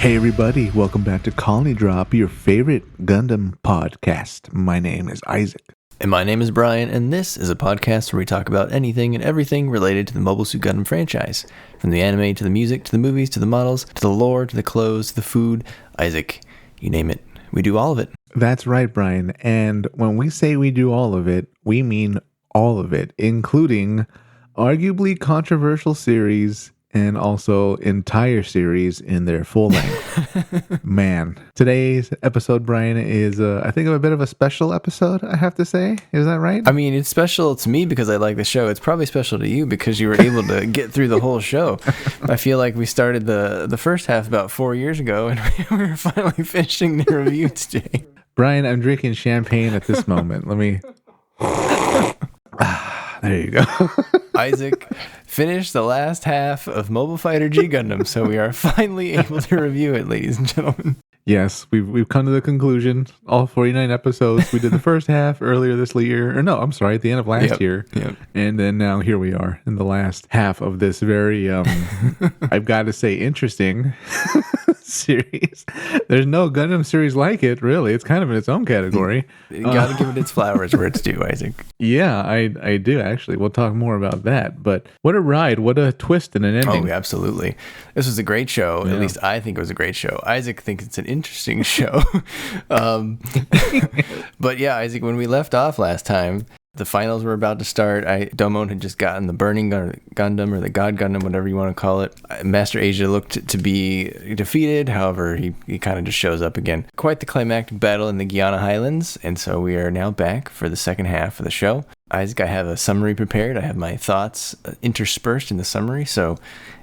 Hey everybody, welcome back to Colony Drop, your favorite Gundam podcast. My name is Isaac. And my name is Brian, and this is a podcast where we talk about anything and everything related to the Mobile Suit Gundam franchise. From the anime, to the music, to the movies, to the models, to the lore, to the clothes, to the food. Isaac, you name it. We do all of it. That's right, Brian. And when we say we do all of it, we mean all of it, including arguably controversial series and also entire series in their full length. Man, today's episode, Brian, is I think a bit of a special episode, I have to say. Is that right? I mean, it's special to me because I like the show. It's probably special to you because you were able to get through the whole show. I feel like we started the first half about 4 years ago, and we were finally finishing the review today. Brian, I'm drinking champagne at this moment. Let me... There you go. Isaac finished the last half of Mobile Fighter G Gundam, so we are finally able to review it, ladies and gentlemen. Yes, we've come to the conclusion. All 49 episodes. We did the first half earlier this year. Or no, I'm sorry, at the end of last year. Yep. And then now here we are in the last half of this very, I've got to say, interesting series. There's no Gundam series like it, really. It's kind of in its own category. You gotta give it its flowers where it's due, Isaac. Yeah, I do, actually. We'll talk more about that. But what a ride. What a twist and an ending. Oh, absolutely. This was a great show. Yeah. At least I think it was a great show. Isaac thinks it's an interesting show. But yeah, Isaac, when we left off last time, the finals were about to start. Domon had just gotten the Burning Gundam, or the God Gundam, whatever you want to call it. Master Asia looked to be defeated. However, he kind of just shows up again. Quite the climactic battle in the Guyana Highlands. And so we are now back for the second half of the show. Isaac, I have a summary prepared. I have my thoughts interspersed in the summary. So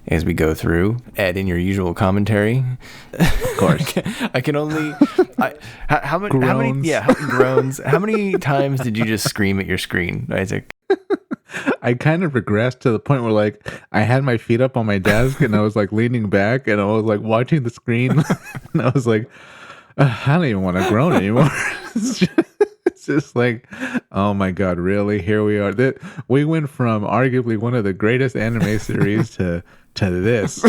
as we go through, add in your usual commentary. Of course. I can only... How many groans. How many times did you just scream at your screen, Isaac? I kind of regressed to the point where, like, I had my feet up on my desk and I was like leaning back and I was like watching the screen and I was like, I don't even want to groan anymore. It's just like, oh my God, really? Here we are. We went from arguably one of the greatest anime series to this.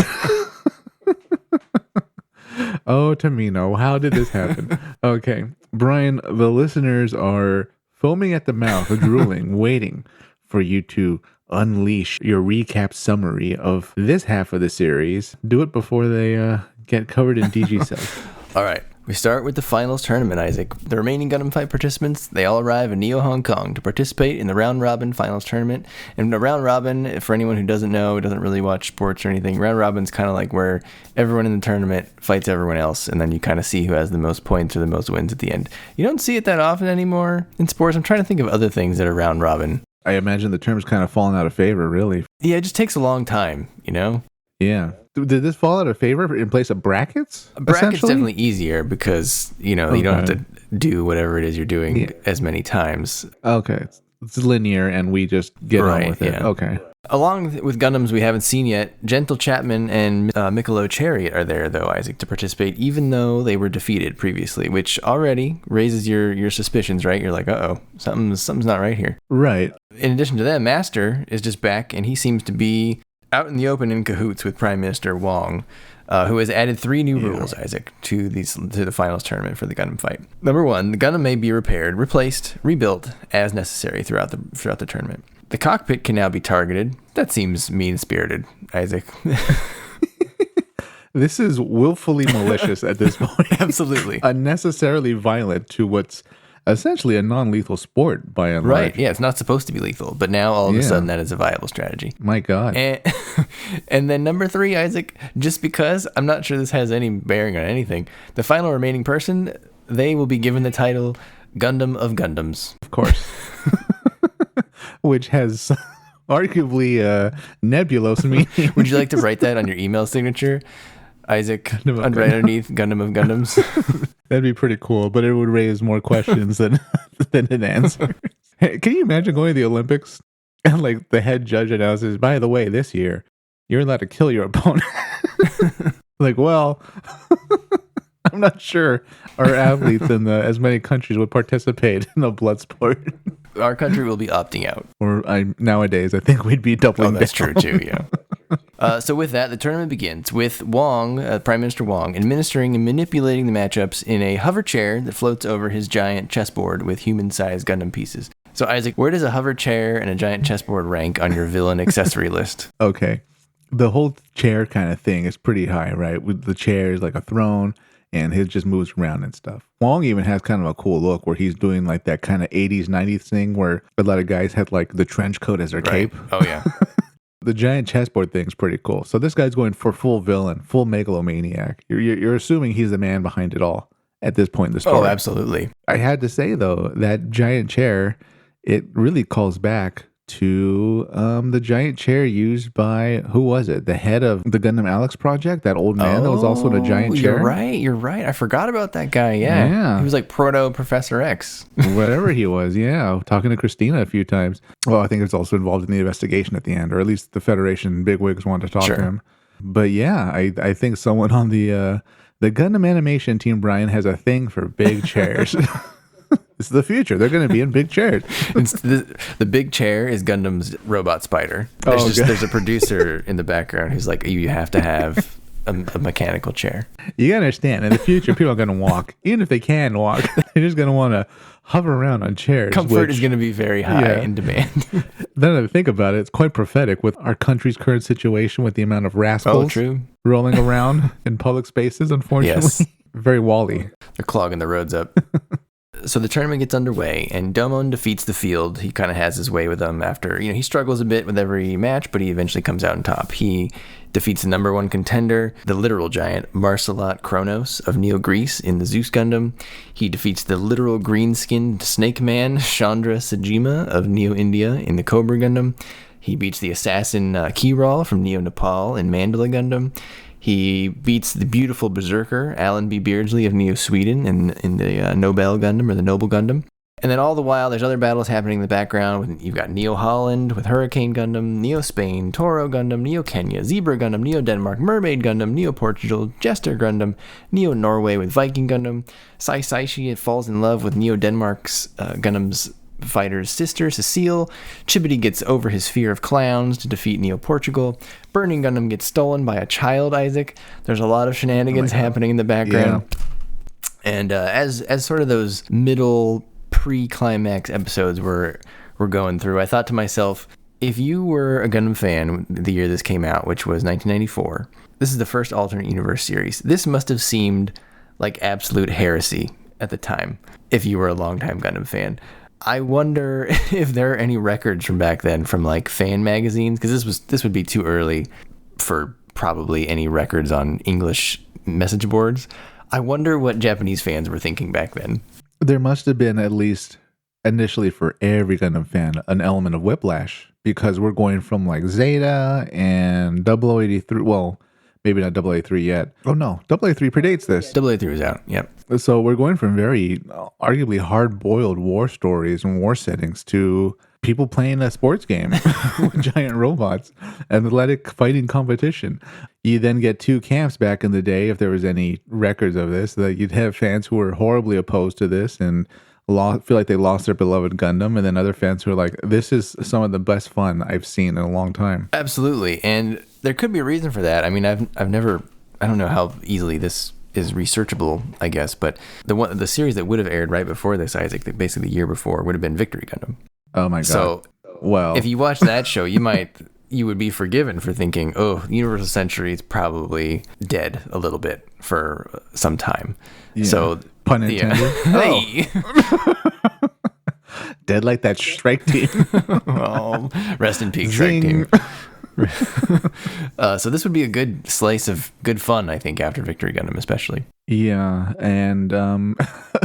Oh, Tamino, how did this happen? Okay, Brian, the listeners are foaming at the mouth, drooling, waiting for you to unleash your recap summary of this half of the series. Do it before they get covered in DG cells. All right. We start with the finals tournament, Isaac. The remaining Gundam Fight participants, they all arrive in Neo, Hong Kong to participate in the round-robin finals tournament. And the round-robin, for anyone who doesn't know, doesn't really watch sports or anything, round-robin's kind of like where everyone in the tournament fights everyone else, and then you kind of see who has the most points or the most wins at the end. You don't see it that often anymore in sports. I'm trying to think of other things that are round-robin. I imagine the term's kind of fallen out of favor, really. Yeah, it just takes a long time, you know? Yeah. Did this fall out of favor in place of brackets? Brackets definitely easier because, you know, you don't have to do whatever it is you're doing as many times. Okay. It's linear and we just get on with it. Okay. Along with Gundams we haven't seen yet, Gentle Chapman and Michelob Chariot are there, though, Isaac, to participate, even though they were defeated previously, which already raises your suspicions, right? You're like, uh-oh, something's not right here. Right. In addition to that, Master is just back, and he seems to be out in the open in cahoots with Prime Minister Wong, who has added 3 new rules, Isaac, to the finals tournament for the Gundam Fight. Number 1, the Gundam may be repaired, replaced, rebuilt as necessary throughout the tournament. The cockpit can now be targeted. That seems mean-spirited, Isaac. This is willfully malicious at this point. Absolutely. Unnecessarily violent to what's essentially a non-lethal sport by and large. Right, yeah, it's not supposed to be lethal, but now all of a sudden that is a viable strategy. My God. And then number 3, Isaac, just because, I'm not sure this has any bearing on anything, the final remaining person, they will be given the title Gundam of Gundams. Of course. Which has arguably nebulous meaning. Would you like to write that on your email signature? Isaac, right underneath Gundam of Gundams. That'd be pretty cool, but it would raise more questions than it answers. Hey, can you imagine going to the Olympics and like the head judge announces, by the way, this year, you're allowed to kill your opponent? Like, well, I'm not sure our athletes in as many countries would participate in a blood sport. Our country will be opting out. Or nowadays, I think we'd be doubling down. Oh, that's true too, yeah. So with that, the tournament begins with Wong, Prime Minister Wong, administering and manipulating the matchups in a hover chair that floats over his giant chessboard with human-sized Gundam pieces. So Isaac, where does a hover chair and a giant chessboard rank on your villain accessory list? Okay. The whole chair kind of thing is pretty high, right? With the chair is like a throne, and it just moves around and stuff. Wong even has kind of a cool look where he's doing like that kind of 80s, 90s thing where a lot of guys had like the trench coat as their cape. Oh, yeah. The giant chessboard thing's pretty cool. So this guy's going for full villain, full megalomaniac. You're assuming he's the man behind it all at this point in the story. Oh, absolutely. I had to say, though, that giant chair, it really calls back to the giant chair used by, who was it? The head of the Gundam Alex project, that old man that was also in a giant chair. You're right. I forgot about that guy, yeah. He was like proto Professor X. Whatever he was, yeah. Talking to Christina a few times. Well, I think it's also involved in the investigation at the end, or at least the Federation bigwigs wanted to talk to him. But yeah, I think someone on the Gundam animation team, Brian, has a thing for big chairs. It's the future. They're going to be in big chairs. The big chair is Gundam's robot spider. There's a producer in the background who's like, you have to have a mechanical chair. You got to understand, in the future, people are going to walk. Even if they can walk, they're just going to want to hover around on chairs. Comfort is going to be very high in demand. Then I think about it, it's quite prophetic with our country's current situation with the amount of rascals rolling around in public spaces, unfortunately. Yes. Very Wall-E. They're clogging the roads up. So the tournament gets underway, and Domon defeats the field. He kind of has his way with them after, he struggles a bit with every match, but he eventually comes out on top. He defeats the number one contender, the literal giant, Marcelot Kronos of Neo Greece in the Zeus Gundam. He defeats the literal green-skinned snake man, Chandra Sajima of Neo India in the Cobra Gundam. He beats the assassin Kiral from Neo Nepal in Mandala Gundam. He beats the beautiful berserker, Allenby Beardsley of Neo Sweden in the Nobel Gundam or the Noble Gundam. And then all the while, there's other battles happening in the background. You've got Neo Holland with Hurricane Gundam, Neo Spain, Toro Gundam, Neo Kenya, Zebra Gundam, Neo Denmark, Mermaid Gundam, Neo Portugal, Jester Gundam, Neo Norway with Viking Gundam. Sai Saishi falls in love with Neo Denmark's Gundam's fighter's sister, Cecile. Chibity gets over his fear of clowns to defeat Neo Portugal. Burning Gundam gets stolen by a child, Isaac. There's a lot of shenanigans happening in the background. Yeah. And as sort of those middle pre-climax episodes we're going through, I thought to myself, if you were a Gundam fan the year this came out, which was 1994, this is the first alternate universe series. This must have seemed like absolute heresy at the time, if you were a longtime Gundam fan. I wonder if there are any records from back then from like fan magazines, because this would be too early for probably any records on English message boards. I wonder what Japanese fans were thinking back then. There must have been, at least initially for every Gundam fan, an element of whiplash, because we're going from like Zeta and 0083. Well, maybe not 083 yet. Oh no, 083 predates this. 083 was out, yep. So we're going from very arguably hard-boiled war stories and war settings to people playing a sports game with giant robots, athletic fighting competition. You then get two camps back in the day, if there was any records of this, that you'd have fans who were horribly opposed to this and feel like they lost their beloved Gundam, and then other fans who are like, this is some of the best fun I've seen in a long time. Absolutely. And there could be a reason for that. I mean, I've never, I don't know how easily this is researchable, I guess, but the series that would have aired right before this, Isaac, basically the year before, would have been Victory Gundam. Oh my god. So well, if you watch that show, you would be forgiven for thinking, oh, Universal Century is probably dead a little bit for some time. Yeah. So pun intended. Hey. Dead like that Shrek team. Oh, rest in peace, Shrek team. So this would be a good slice of good fun, I think, after Victory Gundam especially. Yeah, and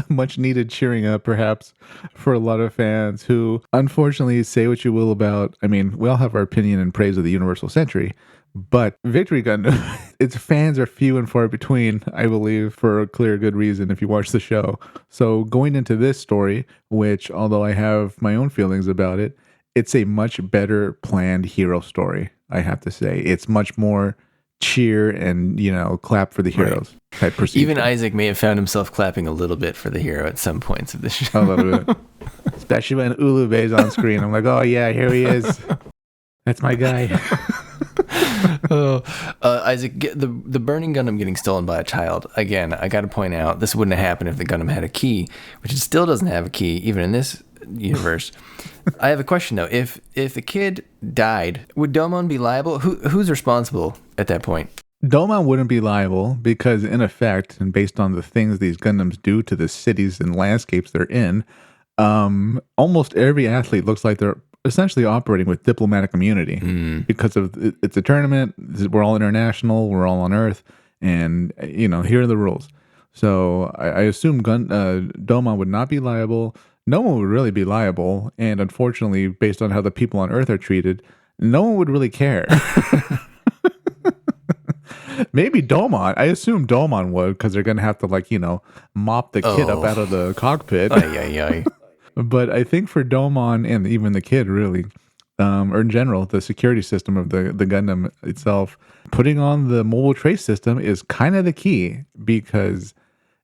much needed cheering up perhaps for a lot of fans who, unfortunately, say what you will about, I mean, we all have our opinion and praise of the Universal Century, but Victory Gundam, its fans are few and far between, I believe, for a clear good reason if you watch the show. So going into this story, which, although I have my own feelings about it, it's a much better planned hero story, I have to say. It's much more cheer and, clap for the heroes type procedure. Even Isaac may have found himself clapping a little bit for the hero at some points of the show. A little bit. Especially when Ulube is on screen. I'm like, oh yeah, here he is. That's my guy. Isaac, the burning Gundam getting stolen by a child. Again, I got to point out, this wouldn't have happened if the Gundam had a key, which it still doesn't have a key, even in this universe. I have a question though. If the kid died, would Domon be liable? Who's responsible at that point? Domon wouldn't be liable because, in effect, and based on the things these Gundams do to the cities and landscapes they're in, almost every athlete looks like they're essentially operating with diplomatic immunity because of it's a tournament. We're all international. We're all on Earth, and here are the rules. So I assume Domon would not be liable. No one would really be liable, and unfortunately, based on how the people on Earth are treated, no one would really care. Maybe Domon. I assume Domon would, because they're going to have to, mop the kid up out of the cockpit. But I think for Domon and even the kid, really, or in general, the security system of the Gundam itself, putting on the mobile trace system is kind of the key, because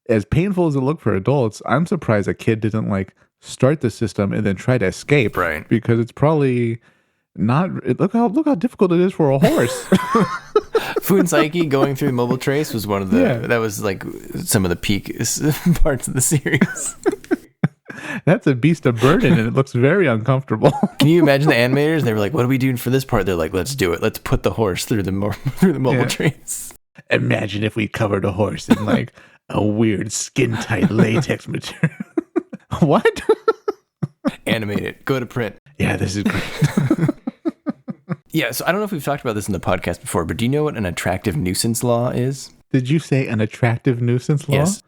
as painful as it looked for adults, I'm surprised a kid didn't, start the system and then try to escape. Right. Because it's probably not... Look how difficult it is for a horse. Fuunsaiki going through mobile trace was one of the that was some of the peak parts of the series. That's a beast of burden, and it looks very uncomfortable. Can you imagine the animators? They were like, "What are we doing for this part?" They're like, "Let's do it. Let's put the horse through the mobile trace." Imagine if we covered a horse in a weird skin tight latex material. What? Animate it. Go to print. Yeah, this is great. Yeah, so I don't know if we've talked about this in the podcast before, but do you know what an attractive nuisance law is? Did you say an attractive nuisance law? Yes.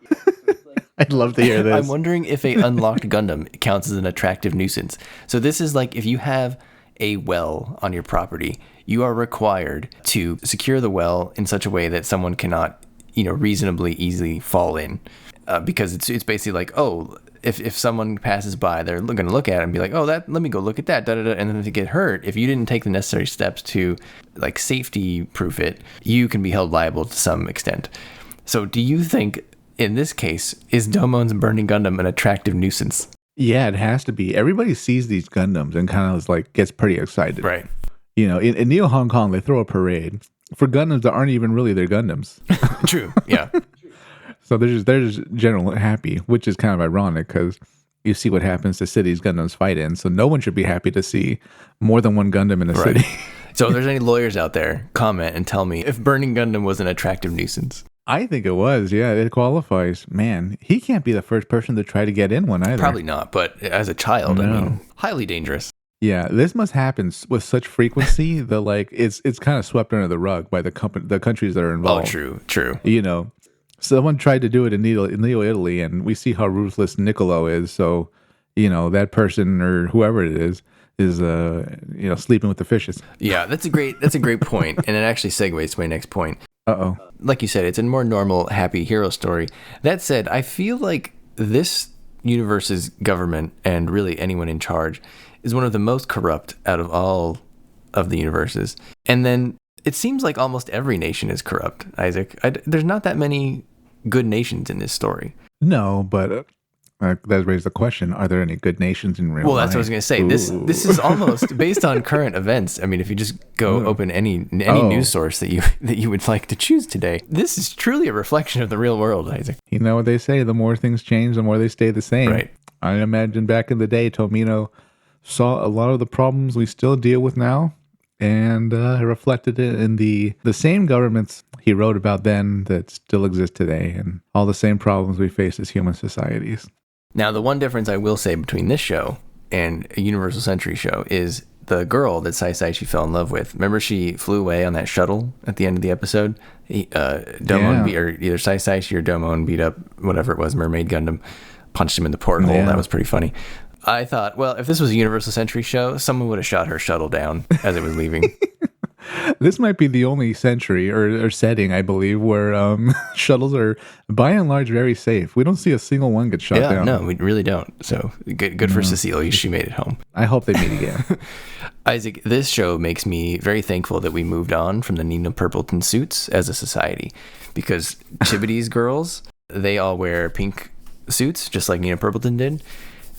I'd love to hear this. I'm wondering if a unlocked Gundam counts as an attractive nuisance. So this is if you have a well on your property, you are required to secure the well in such a way that someone cannot, reasonably easily fall in. Because it's basically if someone passes by, they're going to look at it and be like, oh, let me go look at that, and then if they get hurt, if you didn't take the necessary steps to safety proof it, you can be held liable to some extent. So do you think in this case, is Domon's burning Gundam an attractive nuisance? Yeah, it has to be. Everybody sees these Gundams and kind of gets pretty excited. Right. In Neo Hong Kong, they throw a parade for Gundams that aren't even really their Gundams. True. Yeah. So they're just generally happy, which is kind of ironic because you see what happens to cities Gundams fight in. So no one should be happy to see more than one Gundam in a city. So if there's any lawyers out there, comment and tell me if burning Gundam was an attractive nuisance. I think it was. Yeah, it qualifies. Man, he can't be the first person to try to get in one either. Probably not, but as a child, no. Highly dangerous. Yeah, this must happen with such frequency that it's kind of swept under the rug by the countries that are involved. Oh, true. Someone tried to do it in Neo Italy, and we see how ruthless Niccolo is. So, that person or whoever it is sleeping with the fishes. Yeah, that's a great point, and it actually segues to my next point. Uh-oh. Like you said, it's a more normal, happy hero story. That said, I feel like this universe's government, and really anyone in charge, is one of the most corrupt out of all of the universes. And then it seems like almost every nation is corrupt, Isaac. There's not that many good nations in this story. No, but that raised the question: are there any good nations in real life? Well, that's what I was going to say. Ooh. This is almost based on current events. I mean, if you just go open any news source that you would like to choose today, this is truly a reflection of the real world, Isaac. You know what they say: the more things change, the more they stay the same. Right. I imagine back in the day, Tomino saw a lot of the problems we still deal with now, and reflected it in the same governments he wrote about then that still exist today, and all the same problems we face as human societies. Now, the one difference I will say between this show and a Universal Century show is the girl that Saishi fell in love with. Remember, she flew away on that shuttle at the end of the episode? Domon beat, or either Saishi or Domon beat up whatever it was, Mermaid Gundam, punched him in the porthole. Yeah. That was pretty funny. I thought, well, if this was a Universal Century show, someone would have shot her shuttle down as it was leaving. This might be the only century or setting, I believe, where shuttles are by and large very safe. We don't see a single one get shot down. No, we really don't. So good for Cecilia. She made it home. I hope they meet again. Isaac, this show makes me very thankful that we moved on from the Nina Purpleton suits as a society, because Chibity's girls, they all wear pink suits just like Nina Purpleton did.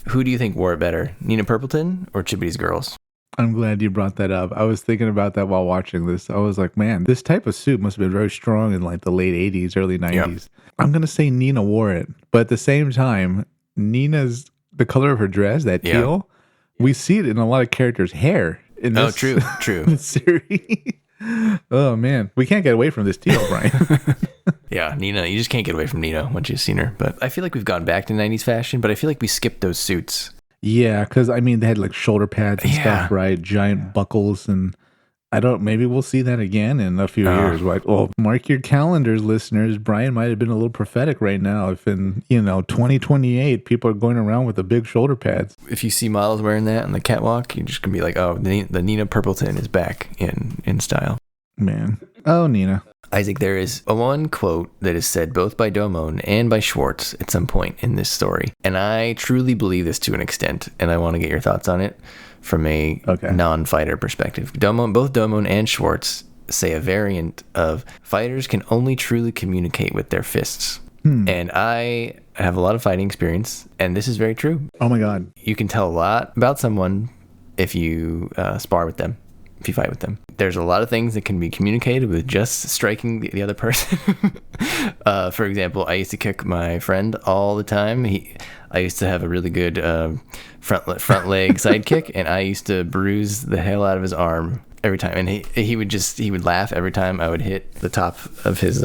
Who do you think wore it better, Nina Purpleton or Chibity's girls? I'm glad you brought that up. I was thinking about that while watching this. I was like, man, this type of suit must have been very strong in like the late 80s, early 90s. I'm going to say Nina wore it. But at the same time, Nina's, the color of her dress, that teal, we see it in a lot of characters' hair in this, true. this series. Oh, man. We can't get away from this teal, Brian. Yeah, Nina, you just can't get away from Nina once you've seen her. But I feel like we've gone back to 90s fashion, but I feel like we skipped those suits. Yeah, because I mean, they had like shoulder pads and stuff, right? Giant buckles. And maybe we'll see that again in a few years, right? Well, mark your calendars, listeners. Brian might have been a little prophetic right now if in, 2028, people are going around with the big shoulder pads. If you see models wearing that on the catwalk, you're just going to be like, oh, the Nina Purpleton is back in style. Man. Oh, Nina. Isaac, there is one quote that is said both by Domon and by Schwartz at some point in this story. And I truly believe this to an extent, and I want to get your thoughts on it from a non-fighter perspective. Both Domon and Schwartz say a variant of fighters can only truly communicate with their fists. And I have a lot of fighting experience, and this is very true. Oh my God. You can tell a lot about someone if you spar with them. If you fight with them, there's a lot of things that can be communicated with just striking the other person. For example, I used to kick my friend all the time. I used to have a really good front leg side kick, and I used to bruise the hell out of his arm every time. And he would laugh every time I would hit the top of his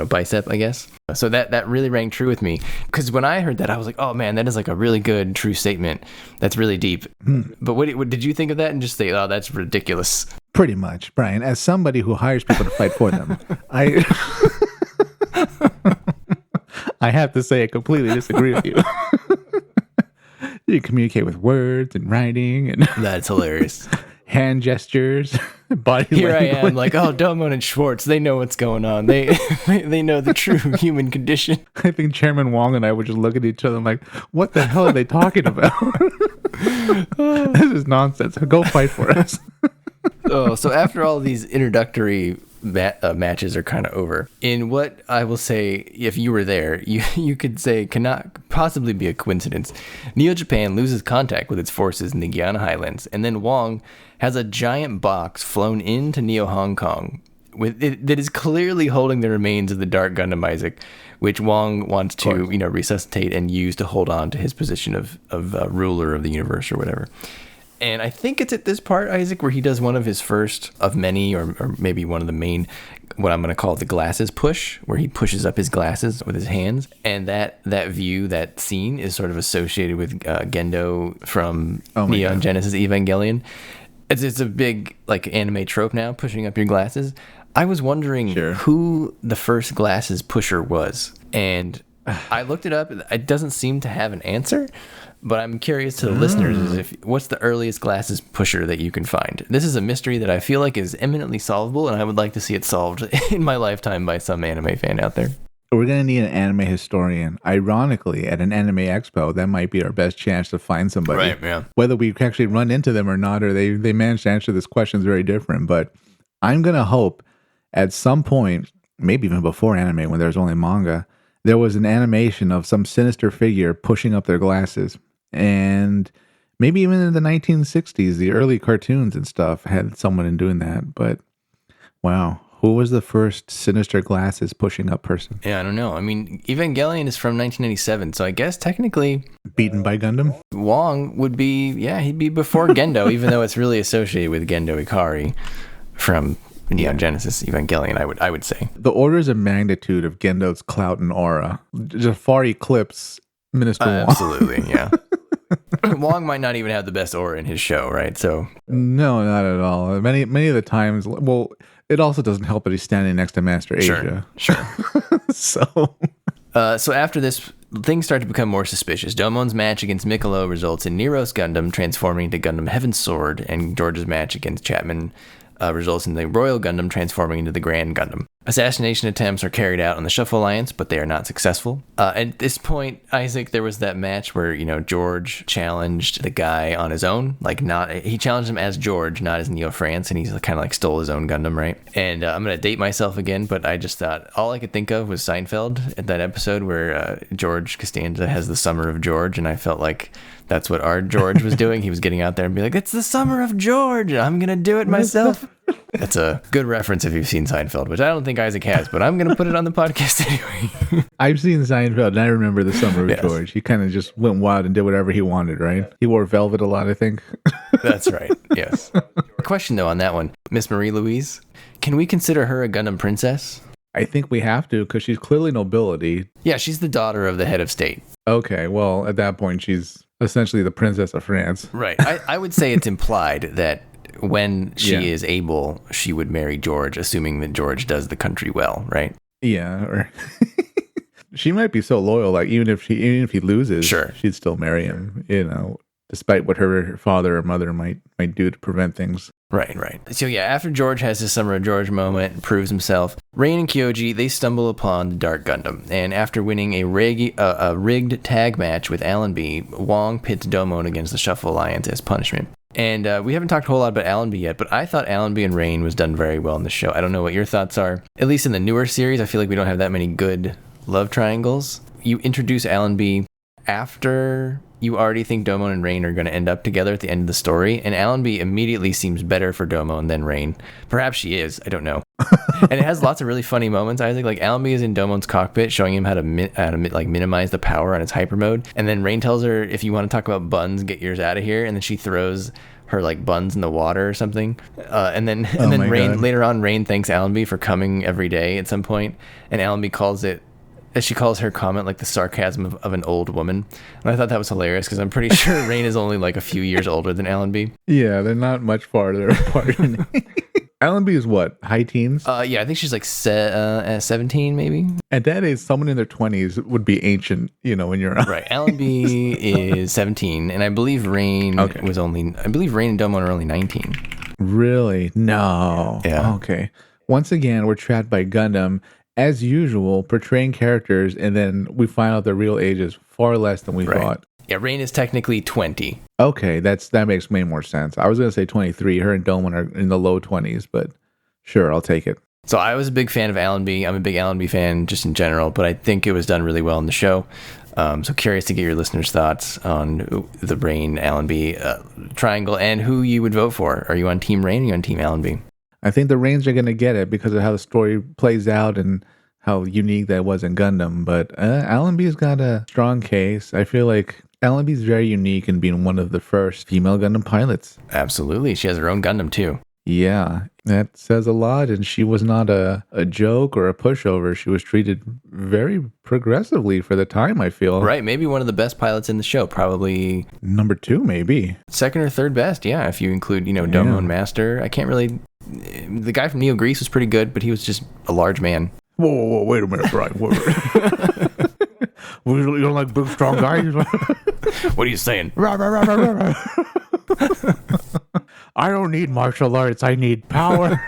bicep, I guess. So that really rang true with me, because when I heard that, I was like, oh man, that is like a really good true statement. That's really deep. But what did you think of that and just say, oh, that's ridiculous? Pretty much, Brian. As somebody who hires people to fight for them, I have to say I completely disagree with you. You communicate with words and writing, and that's hilarious. Hand gestures, body Here language. I am, like, oh, Domon and Schwartz, they know what's going on. They know the true human condition. I think Chairman Wong and I would just look at each other and like, what the hell are they talking about? This is nonsense. Go fight for us. So after all these introductory matches are kind of over, in what I will say, if you were there, you could say cannot possibly be a coincidence. Neo-Japan loses contact with its forces in the Guyana Highlands, and then Wong has a giant box flown into Neo-Hong Kong that is clearly holding the remains of the Dark Gundam Isaac, which Wong wants to resuscitate and use to hold on to his position of ruler of the universe or whatever. And I think it's at this part, Isaac, where he does one of his first of many, or maybe one of the main, what I'm going to call the glasses push, where he pushes up his glasses with his hands. And that view, that scene is sort of associated with Gendo from Neon Genesis Evangelion. It's a big like anime trope now, pushing up your glasses. I was wondering who the first glasses pusher was. And I looked it up. It doesn't seem to have an answer. But I'm curious to the listeners, what's the earliest glasses pusher that you can find? This is a mystery that I feel like is eminently solvable, and I would like to see it solved in my lifetime by some anime fan out there. We're going to need an anime historian. Ironically, at an anime expo, that might be our best chance to find somebody. Right, yeah. Whether we actually run into them or not, or they manage to answer this question is very different. But I'm going to hope at some point, maybe even before anime, when there was only manga, there was an animation of some sinister figure pushing up their glasses. And maybe even in the 1960s, the early cartoons and stuff had someone in doing that. But wow, who was the first sinister glasses pushing up person? Yeah, I don't know. I mean, Evangelion is from 1997, so I guess technically beaten by Gundam. Wong would be, he'd be before Gendo, even though it's really associated with Gendo Ikari from Neon Genesis Evangelion, I would say. The orders of magnitude of Gendo's clout and aura just far eclipse Minister Wong. Absolutely, yeah. Wong might not even have the best aura in his show, right? So no, not at all. Many of the times, well, it also doesn't help that he's standing next to Master Asia. Sure. So after this, things start to become more suspicious. Domon's match against Mikolo results in Nero's Gundam transforming into Gundam Heaven's Sword, and George's match against Chapman results in the Royal Gundam transforming into the Grand Gundam. Assassination attempts are carried out on the Shuffle Alliance, but they are not successful. At this point, Isaac, there was that match where, George challenged the guy on his own. He challenged him as George, not as Neo France, and he's kind of like stole his own Gundam, right? And I'm going to date myself again, but I just thought all I could think of was Seinfeld at that episode where George Costanza has the Summer of George, and I felt like that's what our George was doing. He was getting out there and be like, it's the Summer of George, I'm going to do it myself. That's a good reference if you've seen Seinfeld, which I don't think Isaac has, but I'm going to put it on the podcast anyway. I've seen Seinfeld, and I remember the Summer of George. He kind of just went wild and did whatever he wanted, right? He wore velvet a lot, I think. That's right, yes. Question, though, on that one. Miss Marie Louise, can we consider her a Gundam princess? I think we have to, because she's clearly nobility. Yeah, she's the daughter of the head of state. Okay, well, at that point, she's essentially the Princess of France. Right. I would say it's implied that when she is able, she would marry George, assuming that George does the country well, right? Yeah. Or she might be so loyal, like even if he loses, sure, she'd still marry him, despite what her father or mother might do to prevent things. Right. So yeah, after George has his Summer of George moment and proves himself, Rain and Kyoji, they stumble upon the Dark Gundam. And after winning a rigged tag match with Allenby, Wong pits Domon against the Shuffle Alliance as punishment. And we haven't talked a whole lot about Allenby yet, but I thought Allenby and Rain was done very well in the show. I don't know what your thoughts are. At least in the newer series, I feel like we don't have that many good love triangles. You introduce Allenby after you already think Domon and Rain are going to end up together at the end of the story, and Allenby immediately seems better for Domon than Rain. Perhaps she is, I don't know. And it has lots of really funny moments. I think like Allenby is in Domon's cockpit showing him how to minimize the power on its hyper mode, and then Rain tells her, if you want to talk about buns, get yours out of here, and then she throws her like buns in the water or something, and then Rain God. Later on, Rain thanks Allenby for coming every day at some point, and Allenby calls her comment like the sarcasm of an old woman. And I thought that was hilarious because I'm pretty sure Rain is only like a few years older than Allenby. Yeah, they're not much farther apart. Allenby is what, high teens? Yeah, I think she's like 17 maybe. At that age, someone in their 20s would be ancient, in your eyes. Right. Allenby is 17, and I believe Rain and Domon are only 19. Really? No. Yeah. Okay. Once again, we're trapped by Gundam, as usual, portraying characters, and then we find out their real ages far less than we thought. Yeah, Rain is technically 20. Okay, that makes way more sense. I was going to say 23. Her and Domon are in the low 20s, but sure, I'll take it. So I was a big fan of Allenby. I'm a big Allenby fan just in general, but I think it was done really well in the show. So curious to get your listeners' thoughts on the Rain Allenby triangle and who you would vote for. Are you on Team Rain or are you on Team Allenby? I think the Rains are going to get it because of how the story plays out and how unique that was in Gundam. But Allenby's got a strong case. I feel like Allenby's very unique in being one of the first female Gundam pilots. Absolutely. She has her own Gundam, too. Yeah, that says a lot. And she was not a joke or a pushover. She was treated very progressively for the time, I feel. Right. Maybe one of the best pilots in the show. Probably number 2, maybe. Second or third best. Yeah. If you include, Domo and Master. I can't really... The guy from Neo Grease was pretty good, but he was just a large man. Whoa, wait a minute, Brian. You don't like big, strong guys? What are you saying? I don't need martial arts. I need power.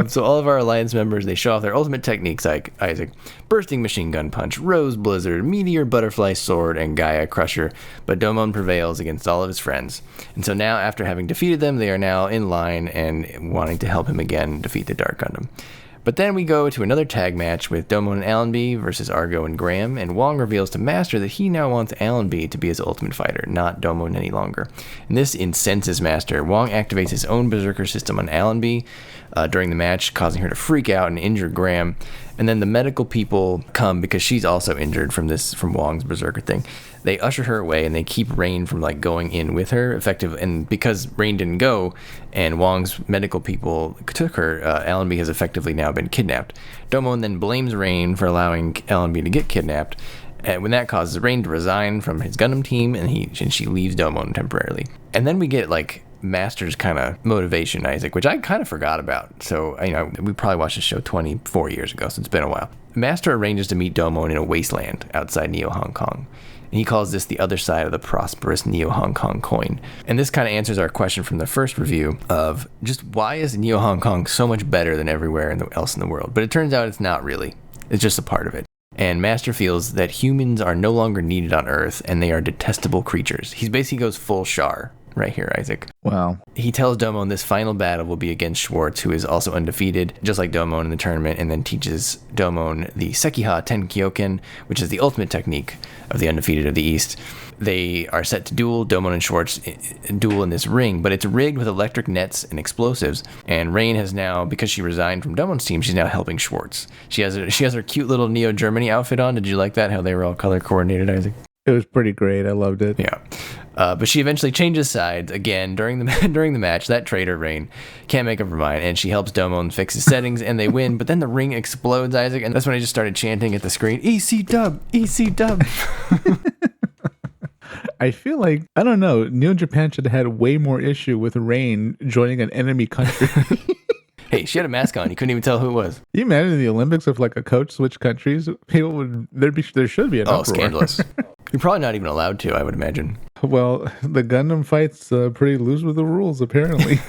So all of our alliance members, they show off their ultimate techniques, like Isaac. Bursting machine gun punch, Rose Blizzard, Meteor Butterfly Sword, and Gaia Crusher. But Domon prevails against all of his friends. And so now, after having defeated them, they are now in line and wanting to help him again defeat the Dark Gundam. But then we go to another tag match with Domon and Allenby versus Argo and Graham, and Wong reveals to Master that he now wants Allenby to be his ultimate fighter, not Domon any longer. And this incenses Master. Wong activates his own berserker system on Allenby during the match, causing her to freak out and injure Graham. And then the medical people come because she's also injured from Wong's berserker thing. They usher her away and they keep Rain from going in with her and because Rain didn't go and Wong's medical people took her, Allenby has effectively now been kidnapped. Domon then blames Rain for allowing Allenby to get kidnapped, and when that causes Rain to resign from his Gundam team, and she leaves Domon temporarily. And then we get Master's kind of motivation, Isaac, which I kind of forgot about. So, we probably watched this show 24 years ago, so it's been a while. Master arranges to meet Domon in a wasteland outside Neo Hong Kong. And he calls this the other side of the prosperous Neo-Hong Kong coin. And this kind of answers our question from the first review of just why is Neo-Hong Kong so much better than everywhere else in the world? But it turns out it's not really. It's just a part of it. And Master feels that humans are no longer needed on Earth, and they are detestable creatures. He basically goes full Char right here, Isaac. Wow. He tells Domon this final battle will be against Schwartz, who is also undefeated, just like Domon in the tournament, and then teaches Domon the SEKI TEN-KYO-KEN, which is the ultimate technique of the undefeated of the East. They are set to duel. Domon and Schwartz duel in this ring, but it's rigged with electric nets and explosives. And Rain has now, because she resigned from Domon's team, she's now helping Schwartz. She has her cute little Neo Germany outfit on. Did you like that? How they were all color coordinated, Isaac? It was pretty great. I loved it. Yeah. But she eventually changes sides again during the match. That traitor Rain can't make up her mind, and she helps Domon fix his settings, and they win. But then the ring explodes, Isaac, and that's when I just started chanting at the screen, EC dub, EC dub. I feel like, I don't know, New Japan should have had way more issue with Rain joining an enemy country. Hey, she had a mask on. You couldn't even tell who it was. Can you imagine the Olympics if like a coach switched countries? People would there should be an uproar. Scandalous. You're probably not even allowed to, I would imagine. Well, the Gundam Fight's pretty loose with the rules, apparently.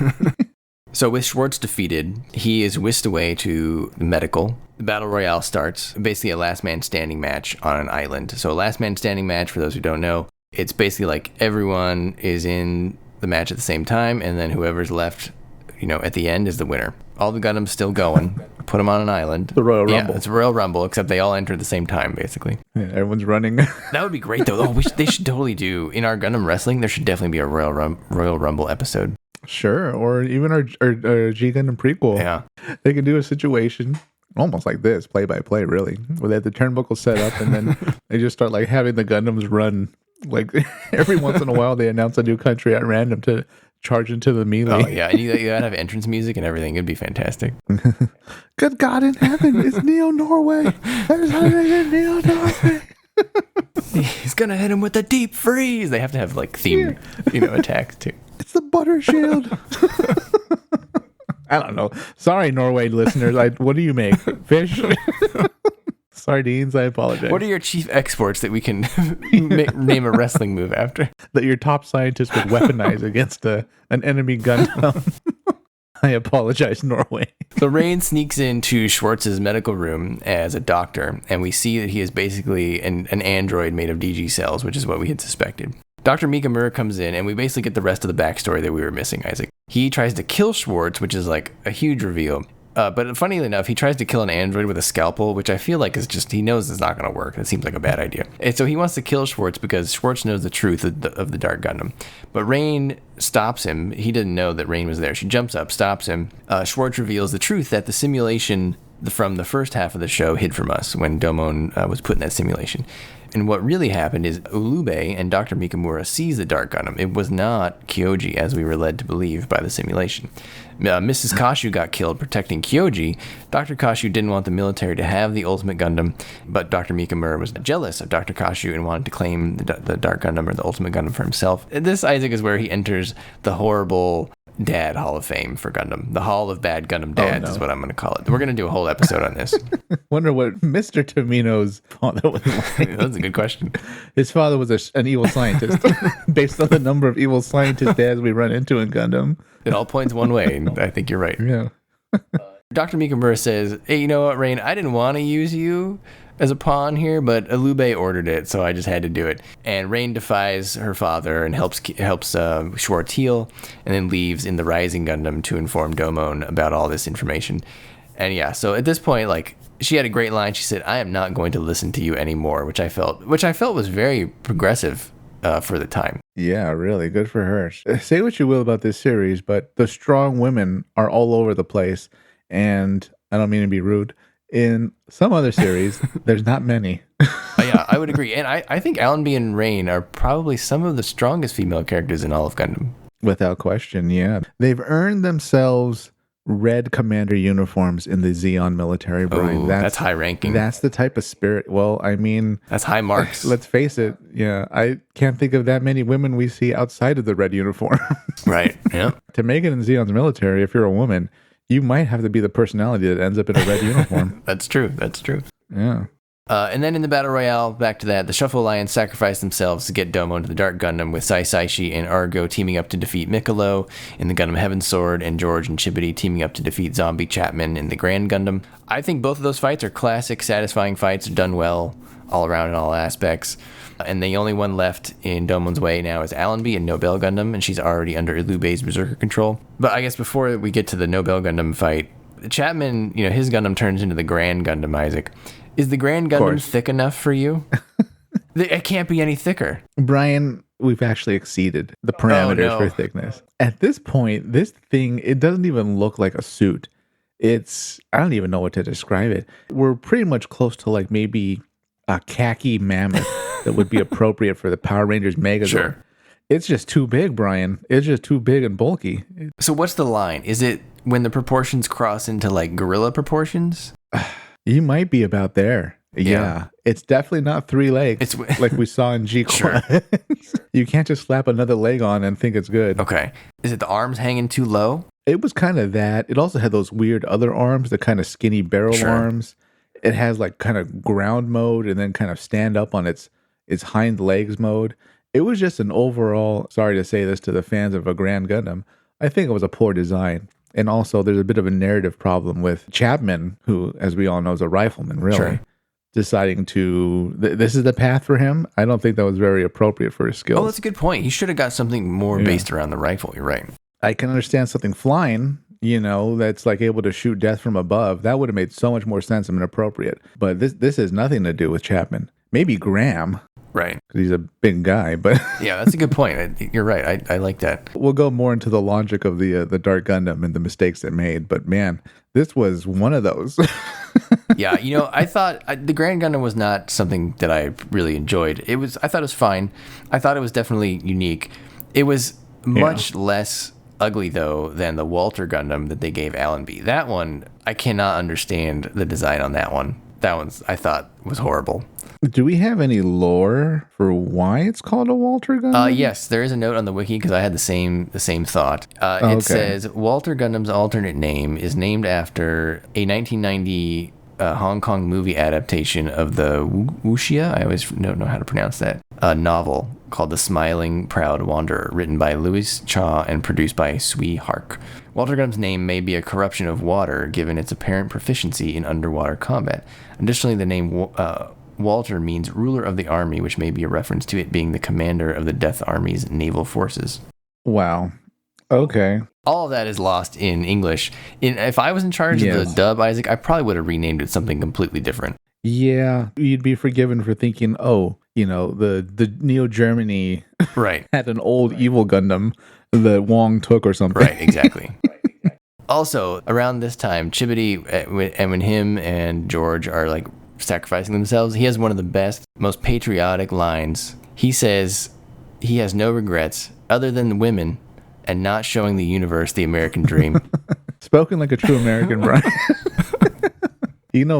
So with Schwartz defeated, he is whisked away to the medical. The battle royale starts, basically a last man standing match on an island. So a last man standing match, for those who don't know, it's basically like everyone is in the match at the same time, and then whoever's left, at the end is the winner. All the Gundams still going. Put them on an island. The Royal Rumble. Yeah, it's a Royal Rumble, except they all enter at the same time, basically. Yeah, everyone's running. That would be great, though. They should totally do, in our Gundam wrestling, there should definitely be a Royal Rumble episode. Sure, or even our G Gundam prequel. Yeah. They could do a situation almost like this, play by play, really, where they have the turnbuckle set up, and then they just start like having the Gundams run. Like every once in a while, they announce a new country at random to charge into the melee. Oh yeah, and you gotta have entrance music and everything. It'd be fantastic. Good God in heaven, it's Neo Norway. There's Neo Norway. He's gonna hit him with the deep freeze. They have to have like theme, attacks too. It's the butter shield. I don't know. Sorry, Norway listeners. What do you make? Fish? Sardines? I apologize. What are your chief exports that we can name a wrestling move after? That your top scientist would weaponize against an enemy Gundam. I apologize, Norway. So Rain sneaks into Schwartz's medical room as a doctor, and we see that he is basically an android made of DG cells, which is what we had suspected. Dr. Mikamura comes in, and we basically get the rest of the backstory that we were missing, Isaac. He tries to kill Schwartz, which is like a huge reveal. But funnily enough, he tries to kill an android with a scalpel, which I feel like is just, he knows it's not going to work. That seems like a bad idea. And so he wants to kill Schwartz because Schwartz knows the truth of the Dark Gundam. But Rain stops him. He didn't know that Rain was there. She jumps up, stops him. Schwartz reveals the truth that the simulation from the first half of the show hid from us when Domon was put in that simulation. And what really happened is Ulube and Dr. Mikamura sees the Dark Gundam. It was not Kyoji, as we were led to believe by the simulation. Mrs. Kashu got killed protecting Kyoji. Dr. Kashu didn't want the military to have the Ultimate Gundam, but Dr. Mikamura was jealous of Dr. Kashu and wanted to claim the Dark Gundam or the Ultimate Gundam for himself. This, Isaac, is where he enters the horrible Dad Hall of Fame for Gundam. The Hall of Bad Gundam Dads is what I'm going to call it. We're going to do a whole episode on this. Wonder what Mr. Tomino's father was like. That's a good question. His father was an evil scientist. Based on the number of evil scientist dads we run into in Gundam. It all points one way, and I think you're right. Yeah. Dr. Mikamura says, hey, you know what, Rain? I didn't want to use you as a pawn here, but Ulube ordered it, so I just had to do it. And Rain defies her father and helps Schwartz heal, and then leaves in the Rising Gundam to inform Domon about all this information. And yeah, so at this point, like, she had a great line. She said, I am not going to listen to you anymore, which I felt was very progressive for the time. Yeah, really good for her. Say what you will about this series, but the strong women are all over the place. And I don't mean to be rude. In some other series, there's not many. Yeah, I would agree. And I think Allenby and Rain are probably some of the strongest female characters in all of Gundam. Without question, yeah. They've earned themselves red commander uniforms in the Zeon military, Brian. Oh, that's high ranking. That's the type of spirit. Well, I mean... That's high marks. Let's face it. Yeah, I can't think of that many women we see outside of the red uniform. Right, yeah. To make it in Zeon's military, if you're a woman... You might have to be the personality that ends up in a red uniform. That's true. That's true. Yeah. And then in the Battle Royale, back to that, the Shuffle Alliance sacrificed themselves to get Domo into the Dark Gundam, with Sai Saishi and Argo teaming up to defeat Mikolo in the Gundam Heaven Sword, and George and Chibity teaming up to defeat Zombie Chapman in the Grand Gundam. I think both of those fights are classic, satisfying fights, done well all around in all aspects. And the only one left in Domon's way now is Allenby in Nobel Gundam, and she's already under Ilube's Berserker control. But I guess before we get to the Nobel Gundam fight, Chapman, his Gundam turns into the Grand Gundam, Isaac. Is the Grand Gundam thick enough for you? It can't be any thicker. Brian, we've actually exceeded the parameters for thickness. At this point, this thing, it doesn't even look like a suit. I don't even know what to describe it. We're pretty much close to like maybe a khaki mammoth that would be appropriate for the Power Rangers Megazord. Sure. It's just too big, Brian. It's just too big and bulky. So what's the line? Is it when the proportions cross into like gorilla proportions? You might be about there. Yeah. It's definitely not 3 legs like we saw in G Sure. You can't just slap another leg on and think it's good. Okay. Is it the arms hanging too low? It was kind of that. It also had those weird other arms, the kind of skinny barrel arms. It has like kind of ground mode and then kind of stand up on its hind legs mode. It was just an overall, sorry to say this to the fans of a Grand Gundam, I think it was a poor design. And also, there's a bit of a narrative problem with Chapman, who, as we all know, is a rifleman, really, deciding to, this is the path for him. I don't think that was very appropriate for his skills. Oh, that's a good point. He should have got something more based around the rifle. You're right. I can understand something flying, that's like able to shoot death from above. That would have made so much more sense and appropriate. But this has nothing to do with Chapman. Maybe Graham. Right. Because he's a big guy, but... Yeah, that's a good point. You're right. I like that. We'll go more into the logic of the Dark Gundam and the mistakes it made. But man, this was one of those. Yeah, I thought the Grand Gundam was not something that I really enjoyed. I thought it was fine. I thought it was definitely unique. It was much less ugly, though, than the Walter Gundam that they gave Allenby. That one, I cannot understand the design on that one. That one's, I thought, was horrible. Do we have any lore for why it's called a Walter Gundam? Yes, there is a note on the wiki because I had the same thought. It says Walter Gundam's alternate name is named after a 1990 Hong Kong movie adaptation of the wuxia, I always don't know how to pronounce that, a novel called The Smiling Proud Wanderer, written by Louis Cha and produced by Sui Hark. Walter Gundam's name may be a corruption of water, given its apparent proficiency in underwater combat. Additionally, the name Walter means ruler of the army, which may be a reference to it being the commander of the Death Army's naval forces. Wow. Okay. All of that is lost in English. If I was in charge of the dub, Isaac, I probably would have renamed it something completely different. Yeah, you'd be forgiven for thinking, the Neo-Germany had an old evil Gundam that Wong took or something. Right, exactly. Also, around this time, Chibity, and when him and George are like sacrificing themselves, he has one of the best, most patriotic lines. He says he has no regrets other than the women and not showing the universe the American dream. Spoken like a true American, Brian.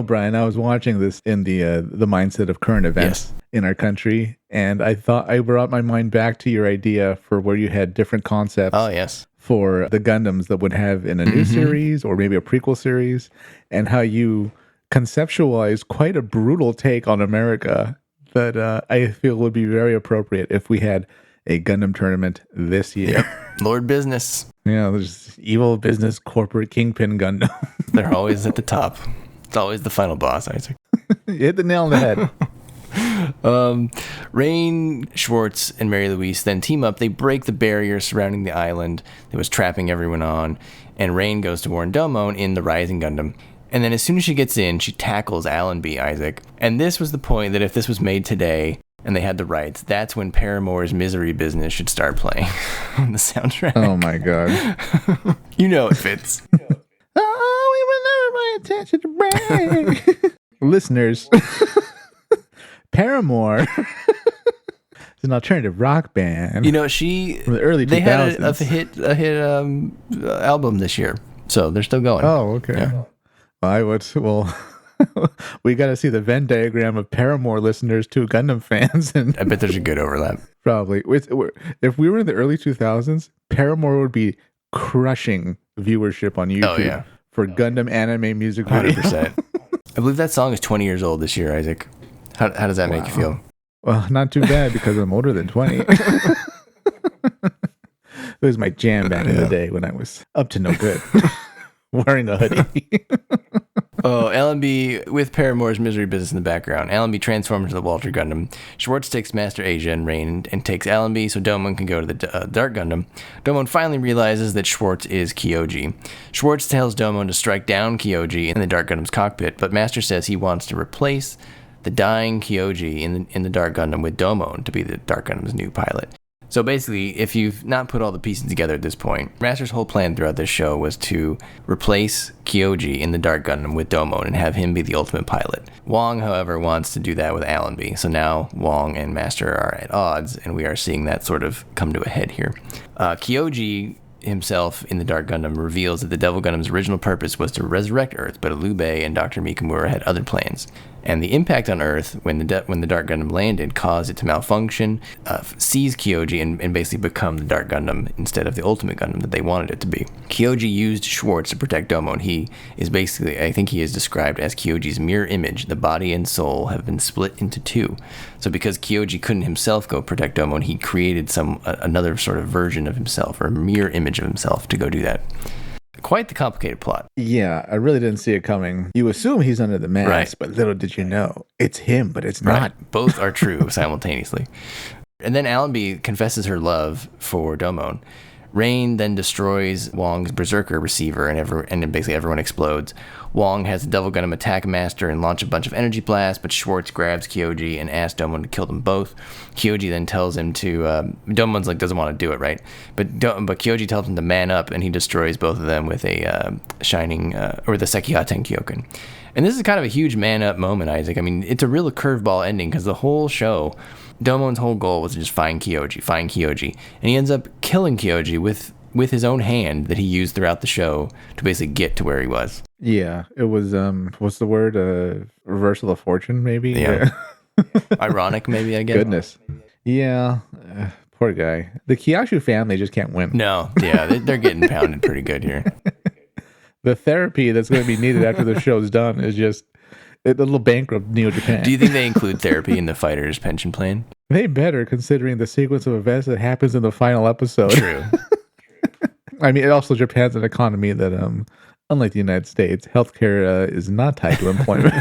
Brian, I was watching this in the mindset of current events in our country, and I thought I brought my mind back to your idea for where you had different concepts. Oh, yes. For the Gundams that would have in a new series or maybe a prequel series, and how you conceptualized quite a brutal take on America that I feel would be very appropriate if we had a Gundam tournament this year. Yep. Lord Business. Yeah, there's evil business corporate kingpin Gundam. They're always at the top. It's always the final boss, Isaac. You hit the nail on the head. Rain, Schwartz, and Mary Louise then team up. They break the barrier surrounding the island that was trapping everyone on, and Rain goes to warn Domon in the Rising Gundam. And then as soon as she gets in, she tackles Allenby, Isaac. And this was the point that if this was made today and they had the rights, that's when Paramore's Misery Business should start playing on the soundtrack. Oh my god. It fits. Oh, we were never my attention to brag. Listeners, Paramore is an alternative rock band. She from the early 2000s. They had a hit album this year, so they're still going. Oh, okay. Yeah. We got to see the Venn diagram of Paramore listeners to Gundam fans, and I bet there's a good overlap. Probably. If we were in the early 2000s, Paramore would be crushing viewership on YouTube for Gundam anime music videos. 100%. I believe that song is 20 years old this year, Isaac. How does that make you feel? Well, not too bad because I'm older than 20. It was my jam back in the day when I was up to no good. Wearing a hoodie. Oh, Allenby with Paramore's misery business in the background. Allenby transforms into the Walter Gundam. Schwartz takes Master Asia and Rain and takes Allenby so Domon can go to the Dark Gundam. Domon finally realizes that Schwartz is Kyoji. Schwartz tells Domon to strike down Kyoji in the Dark Gundam's cockpit, but Master says he wants to replace the dying Kyoji in the Dark Gundam with Domon to be the Dark Gundam's new pilot. So basically, if you've not put all the pieces together at this point, Master's whole plan throughout this show was to replace Kyoji in the Dark Gundam with Domon and have him be the ultimate pilot. Wong, however, wants to do that with Allenby. So now Wong and Master are at odds, and we are seeing that sort of come to a head here. Kyoji himself in the Dark Gundam reveals that the Devil Gundam's original purpose was to resurrect Earth, but Ulube and Dr. Mikamura had other plans. And the impact on Earth when the Dark Gundam landed caused it to malfunction, seize Kyoji, and basically become the Dark Gundam instead of the Ultimate Gundam that they wanted it to be. Kyoji used Schwartz to protect Domon. He is basically, I think he is described as Kyoji's mirror image. The body and soul have been split into two. So because Kyoji couldn't himself go protect Domon, he created another sort of version of himself, or a mirror image of himself, to go do that. Quite the complicated plot. Yeah, I really didn't see it coming. You assume he's under the mask, right, but little did you know, it's him, but it's not. Right. Both are true simultaneously. And then Allenby confesses her love for Domon. Rain then destroys Wong's Berserker receiver, and then basically everyone explodes. Wong has the Devil Gundam attack Master and launch a bunch of energy blasts, but Schwartz grabs Kyoji and asks Domon to kill them both. Kyoji then tells him to... Domon's doesn't want to do it, right? But Kyoji tells him to man up, and he destroys both of them with a shining... or the SEKI TEN-KYO-KEN. And this is kind of a huge man-up moment, Isaac. I mean, it's a real curveball ending, because the whole show... Domon's whole goal was to just find Kyoji. And he ends up killing Kyoji with his own hand that he used throughout the show to basically get to where he was. Yeah, it was, what's the word? Reversal of fortune, maybe? Yeah. Ironic, maybe, I guess. Goodness. Yeah, poor guy. The Kyashu family just can't win. No, yeah, they're getting pounded pretty good here. The therapy that's going to be needed after the show's done is just... a little bankrupt Neo Japan. Do you think they include therapy in the fighter's pension plan? They better, considering the sequence of events that happens in the final episode. True. I mean, also Japan's an economy that, unlike the United States, healthcare is not tied to employment.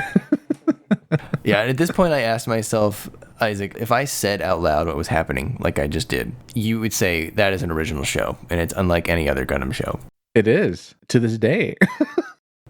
Yeah, and at this point I asked myself, Isaac, if I said out loud what was happening, like I just did, you would say that is an original show, and it's unlike any other Gundam show. It is, to this day.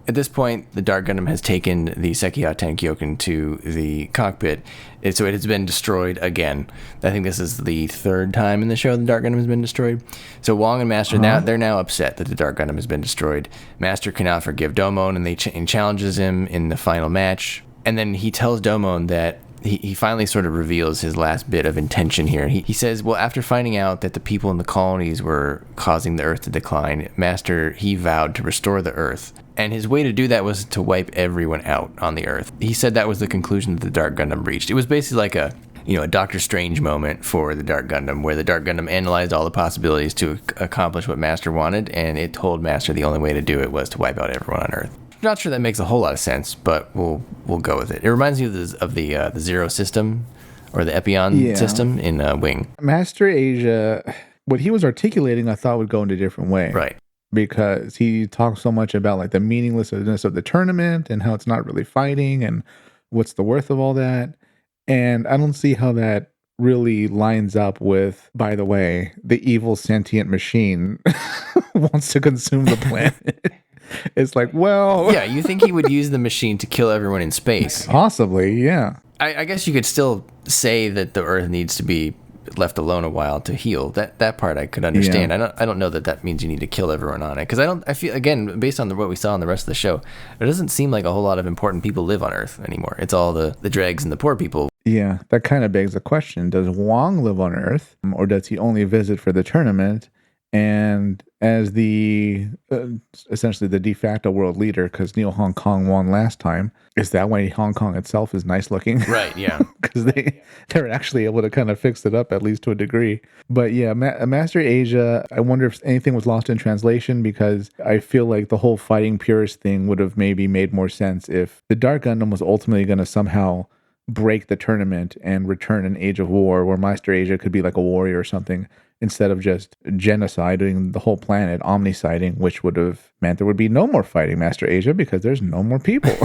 At this point, the Dark Gundam has taken the SEKI TEN-KYO-KEN to the cockpit, so it has been destroyed again. I think this is the third time in the show the Dark Gundam has been destroyed. So Wong and Master, they're now upset that the Dark Gundam has been destroyed. Master cannot forgive Domon, and challenges him in the final match. And then he tells Domon that he finally sort of reveals his last bit of intention here. He says, well, after finding out that the people in the colonies were causing the Earth to decline, Master, he vowed to restore the Earth. And his way to do that was to wipe everyone out on the Earth. He said that was the conclusion that the Dark Gundam reached. It was basically like a Doctor Strange moment for the Dark Gundam, where the Dark Gundam analyzed all the possibilities to accomplish what Master wanted, and it told Master the only way to do it was to wipe out everyone on Earth. Not sure that makes a whole lot of sense, but we'll go with it. It reminds me of the Zero system, or the Epion system in Wing. Master Asia, what he was articulating, I thought would go in a different way. Right. Because he talks so much about the meaninglessness of the tournament and how it's not really fighting and what's the worth of all that. And I don't see how that really lines up with, by the way, the evil sentient machine wants to consume the planet. It's well... Yeah, you think he would use the machine to kill everyone in space. Possibly, yeah. I guess you could still say that the Earth needs to be left alone a while to heal. That part I could understand. Yeah. I don't know that means you need to kill everyone on it, because I feel, again, based on what we saw in the rest of the show, it doesn't seem like a whole lot of important people live on Earth anymore. It's all the dregs and the poor people. Yeah, that kind of begs the question: does Wong live on Earth, or does he only visit for the tournament? And as the essentially the de facto world leader, because Neo Hong Kong won last time, is that why Hong Kong itself is nice looking? Right, yeah. Because they're actually able to kind of fix it up, at least to a degree. But yeah, Master Asia, I wonder if anything was lost in translation, because I feel like the whole fighting purist thing would have maybe made more sense if the Dark Gundam was ultimately going to somehow break the tournament and return an Age of War, where Master Asia could be like a warrior or something, instead of just genociding the whole planet, omniciding, which would have meant there would be no more fighting Master Asia because there's no more people.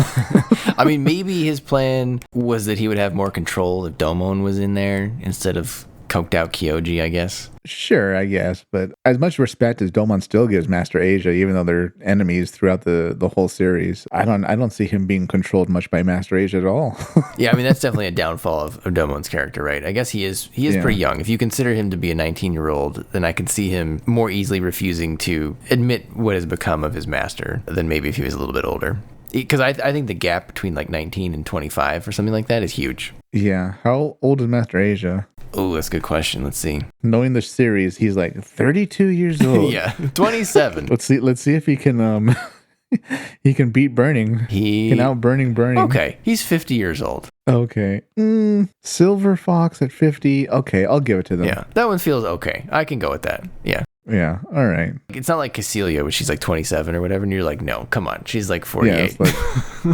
I mean, maybe his plan was that he would have more control if Domon was in there instead of coked out Kyoji, I guess. Sure, I guess, but as much respect as Domon still gives Master Asia, even though they're enemies throughout the whole series, I don't see him being controlled much by Master Asia at all. Yeah, I mean, that's definitely a downfall of Domon's character, right? I guess he is pretty young. If you consider him to be a 19-year-old, then I can see him more easily refusing to admit what has become of his master than maybe if he was a little bit older. Because I think the gap between like 19 and 25 or something like that is huge. Yeah. How old is Master Asia? Oh, that's a good question. Let's see. Knowing the series, he's like 32 years old. Yeah, 27. Let's see if he can he can beat Burning. He can out Burning. Okay, he's 50 years old. Okay. Silver Fox at 50. Okay, I'll give it to them. Yeah, that one feels okay. I can go with that. Yeah. Yeah, all right. It's not like Cecilia, where she's like 27 or whatever, and you're like, no, come on. She's like 48.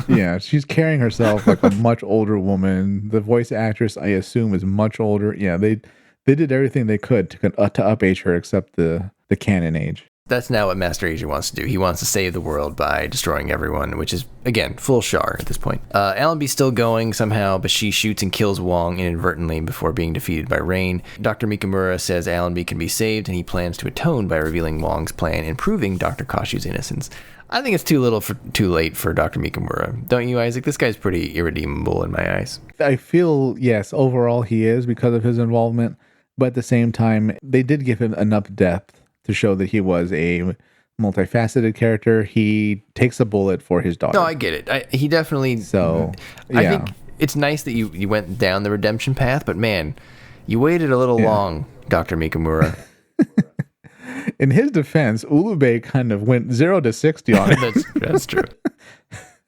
Yeah, she's carrying herself like a much older woman. The voice actress, I assume, is much older. Yeah, they did everything they could to up age her, except the canon age. That's now what Master Asia wants to do. He wants to save the world by destroying everyone, which is, again, full Char at this point. Allenby's still going somehow, but she shoots and kills Wong inadvertently before being defeated by Rain. Dr. Mikamura says Allenby can be saved, and he plans to atone by revealing Wong's plan and proving Dr. Kashu's innocence. I think it's too late for Dr. Mikamura. Don't you, Isaac? This guy's pretty irredeemable in my eyes. I feel, yes, overall he is because of his involvement, but at the same time, they did give him enough depth to show that he was a multifaceted character. He takes a bullet for his daughter. No, I get it. He definitely... So, yeah. I think it's nice that you went down the redemption path, but man, you waited a little long, Dr. Mikamura. In his defense, Ulube kind of went 0 to 60 on it. That's true.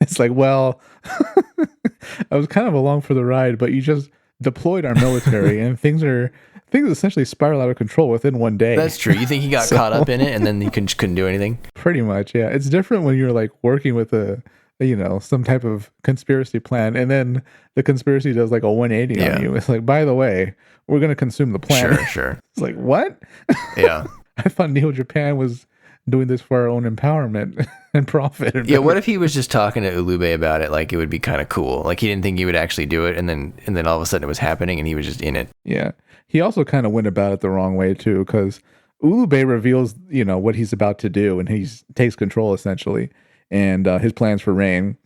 It's like, well, I was kind of along for the ride, but you just deployed our military and things essentially spiral out of control within one day. That's true. You think he got caught up in it and then he couldn't do anything? Pretty much, yeah. It's different when you're like working with some type of conspiracy plan, and then the conspiracy does like a 180 on you. It's like, by the way, we're going to consume the planet. Sure. It's like, what? Yeah. I thought Neo Japan was doing this for our own empowerment and profit. Yeah, what if he was just talking to Ulube about it? Like, it would be kind of cool. Like, he didn't think he would actually do it, and then all of a sudden it was happening, and he was just in it. Yeah. He also kind of went about it the wrong way, too, because Ulube reveals, what he's about to do, and he takes control, essentially, and his plans for Rain.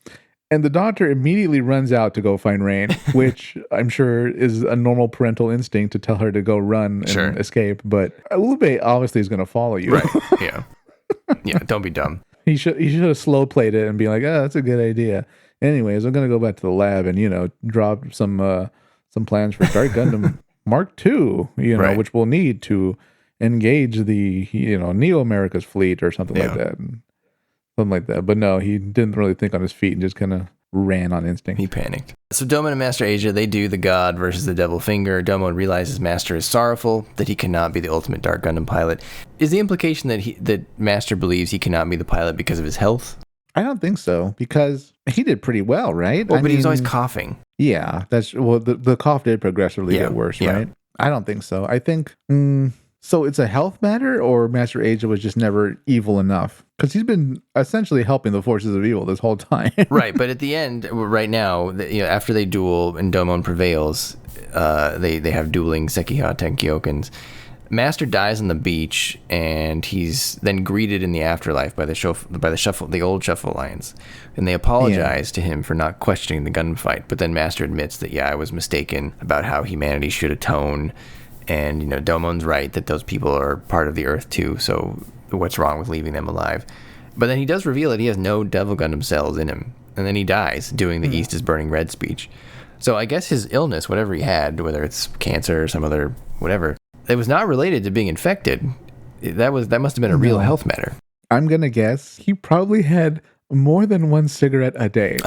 And the doctor immediately runs out to go find Rain, which I'm sure is a normal parental instinct to tell her to go run and escape. But Ulube obviously is going to follow you. Right, yeah. Yeah, don't be dumb. He should have slow played it and be like, oh, that's a good idea. Anyways, I'm going to go back to the lab and, drop some plans for Dark Gundam Mark II, which we'll need to engage the, Neo America's fleet or something like that. Something like that. But no, he didn't really think on his feet and just kind of ran on instinct. He panicked. So Domon and Master Asia, they do the God versus the Devil Finger. Domon realizes Master is sorrowful that he cannot be the ultimate Dark Gundam pilot. Is the implication that Master believes he cannot be the pilot because of his health? I don't think so, because he did pretty well, right? Well, but he was always coughing. Yeah, the cough did progressively get worse, right? I don't think so. I think... So it's a health matter, or Master Asia was just never evil enough? Because he's been essentially helping the forces of evil this whole time. Right, but at the end, right now, after they duel and Domon prevails, they have dueling SEKI TEN-KYO-KENs. Master dies on the beach, and he's then greeted in the afterlife by the old Shuffle Alliance, and they apologize to him for not questioning the Gundam fight. But then Master admits that I was mistaken about how humanity should atone. And, Domon's right that those people are part of the Earth too, so what's wrong with leaving them alive? But then he does reveal that he has no Devil Gundam cells in him, and then he dies doing the East is Burning Red speech. So I guess his illness, whatever he had, whether it's cancer or some other whatever, it was not related to being infected. That must have been a real health matter. I'm going to guess he probably had more than one cigarette a day.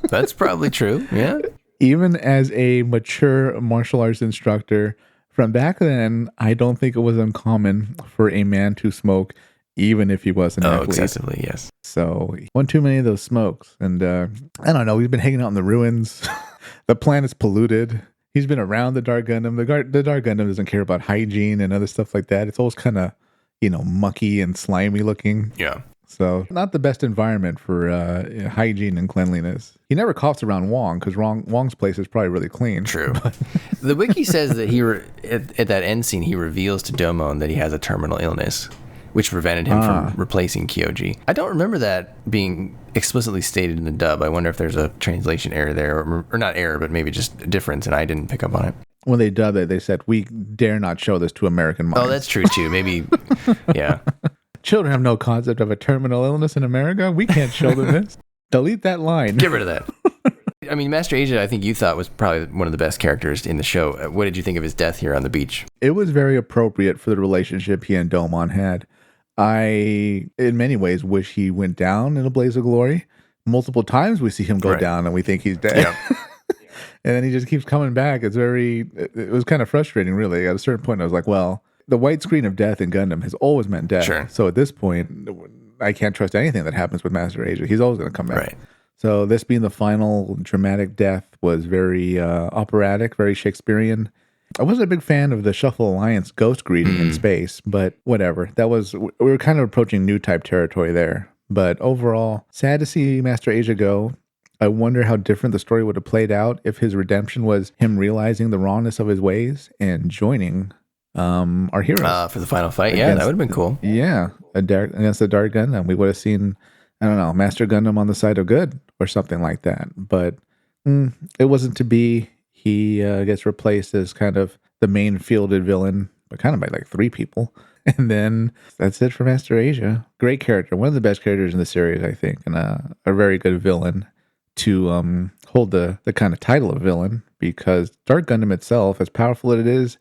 That's probably true. Yeah. Even as a mature martial arts instructor from back then, I don't think it was uncommon for a man to smoke, even if he was an athlete. Excessively, yes. So one too many of those smokes. And I don't know, we've been hanging out in the ruins. The planet's polluted. He's been around the Dark Gundam. The Dark Gundam doesn't care about hygiene and other stuff like that. It's always kind of, mucky and slimy looking. Yeah. So not the best environment for hygiene and cleanliness. He never coughs around Wong because Wong's place is probably really clean. True. The wiki says that at that end scene, he reveals to Domon that he has a terminal illness, which prevented him from replacing Kyoji. I don't remember that being explicitly stated in the dub. I wonder if there's a translation error there, or not error, but maybe just a difference, and I didn't pick up on it. When they dubbed it, they said, "We dare not show this to American minds." Oh, that's true too. Maybe, yeah. Children have no concept of a terminal illness in America. We can't show them this. Delete that line. Get rid of that. I mean, Master Asia, I think you thought was probably one of the best characters in the show. What did you think of his death here on the beach? It was very appropriate for the relationship he and Domon had. I, in many ways, wish he went down in a blaze of glory. Multiple times we see him go down and we think he's dead. Yeah. And then he just keeps coming back. It was kind of frustrating, really. At a certain point, I was like, well, the white screen of death in Gundam has always meant death. Sure. So at this point, I can't trust anything that happens with Master Asia. He's always going to come back. Right. So this being the final dramatic death was very operatic, very Shakespearean. I wasn't a big fan of the Shuffle Alliance ghost greeting in space, but whatever. We were kind of approaching new type territory there. But overall, sad to see Master Asia go. I wonder how different the story would have played out if his redemption was him realizing the wrongness of his ways and joining our heroes. For the final fight. Yeah, that would have been cool. Yeah, against the Dark Gundam. We would have seen, I don't know, Master Gundam on the side of good or something like that. But it wasn't to be. He gets replaced as kind of the main fielded villain, but kind of by like 3 people. And then that's it for Master Asia. Great character. One of the best characters in the series, I think, and a very good villain to hold the kind of title of villain, because Dark Gundam itself, as powerful as it is,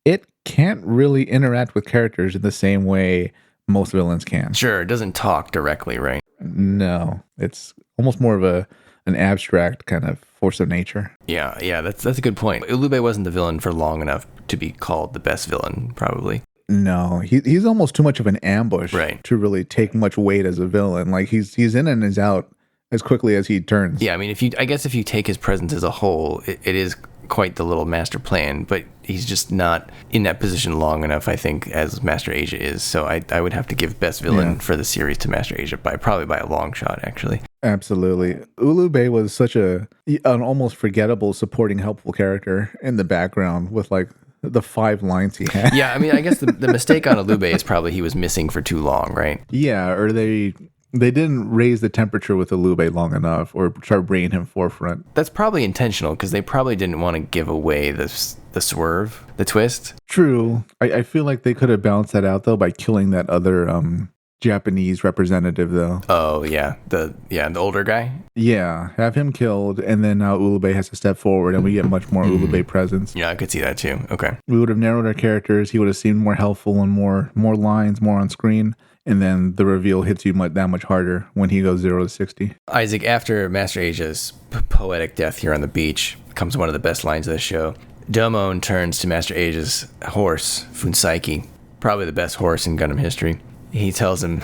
it can't really interact with characters in the same way most villains can. Sure, it doesn't talk directly, right? No, it's almost more of an abstract kind of force of nature. Yeah, that's a good point. Ulube wasn't the villain for long enough to be called the best villain, probably. No, he's almost too much of an ambush to really take much weight as a villain. Like he's in and is out as quickly as he turns. Yeah, I mean, I guess if you take his presence as a whole, it is quite the little master plan, but he's just not in that position long enough, I think, as Master Asia is. So I would have to give best villain for the series to Master Asia probably by a long shot, actually. Absolutely. Ulube was such an almost forgettable supporting helpful character in the background with like the 5 lines he had. Yeah, I mean, I guess the mistake on Ulube is probably he was missing for too long, right? Yeah, or they didn't raise the temperature with Ulube long enough or start bringing him forefront. That's probably intentional because they probably didn't want to give away the swerve, the twist. True. I feel like they could have balanced that out, though, by killing that other Japanese representative, though. Oh, yeah. The older guy? Yeah. Have him killed, and then now Ulube has to step forward, and we get much more Ulube presence. Yeah, I could see that, too. Okay. We would have narrowed our characters. He would have seemed more helpful and more lines, more on screen. And then the reveal hits you that much harder when he goes 0 to 60. Isaac, after Master Asia's poetic death here on the beach, comes one of the best lines of the show. Domon turns to Master Asia's horse, Funsaiki, probably the best horse in Gundam history. He tells him,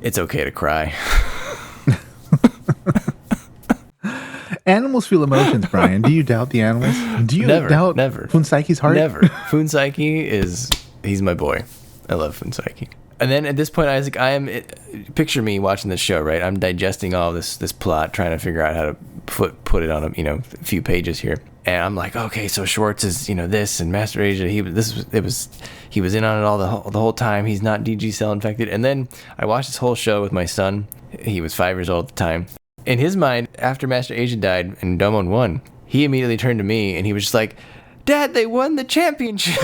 it's okay to cry. Animals feel emotions, Brian. Do you doubt the animals? Do you doubt Funsaiki's heart? Never. Funsaiki he's my boy. I love Funsaiki. And then at this point, Isaac, picture me watching this show, right? I'm digesting all this plot, trying to figure out how to put it on a few pages here. And I'm like, okay, so Schwartz is this, and Master Asia he was in on it all the whole time. He's not DG cell infected. And then I watched this whole show with my son. He was 5 years old at the time. In his mind, after Master Asia died and Domon won, he immediately turned to me and he was just like, "Dad, they won the championship."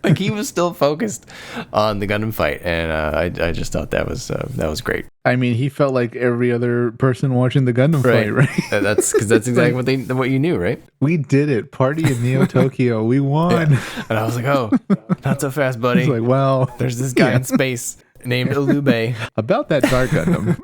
Like he was still focused on the Gundam fight, and I just thought that was great. I mean, he felt like every other person watching the Gundam fight, right? That's because that's exactly what you knew, right? We did it. Party in Neo Tokyo. We won. Yeah. And I was like, oh, not so fast, buddy. It's like, well, there's this guy in space named Ulube. About that Dark Gundam.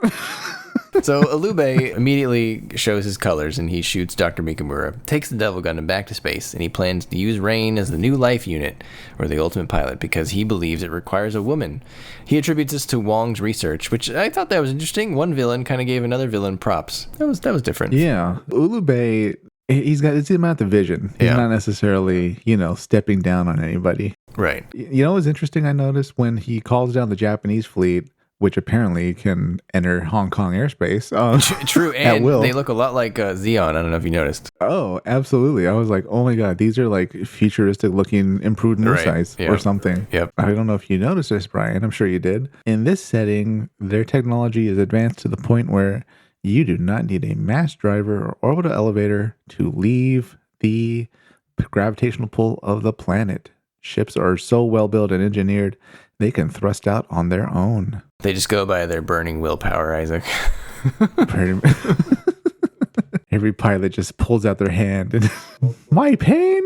So Ulube immediately shows his colors and he shoots Dr. Mikamura, takes the Devil Gundam back to space, and he plans to use Rain as the new life unit, or the ultimate pilot, because he believes it requires a woman. He attributes this to Wong's research, which I thought that was interesting. One villain kind of gave another villain props. That was different. Yeah. Ulube, it's the amount of vision. He's not necessarily, stepping down on anybody. Right. You know what's interesting I noticed? When he calls down the Japanese fleet, which apparently can enter Hong Kong airspace. True, and they look a lot like Xeon. I don't know if you noticed. Oh, absolutely. I was like, oh my God, these are like futuristic looking improved nuisances or something. Yep. I don't know if you noticed this, Brian. I'm sure you did. In this setting, their technology is advanced to the point where you do not need a mass driver or orbital elevator to leave the gravitational pull of the planet. Ships are so well built and engineered, they can thrust out on their own. They just go by their burning willpower, Isaac. Every pilot just pulls out their hand and my pain.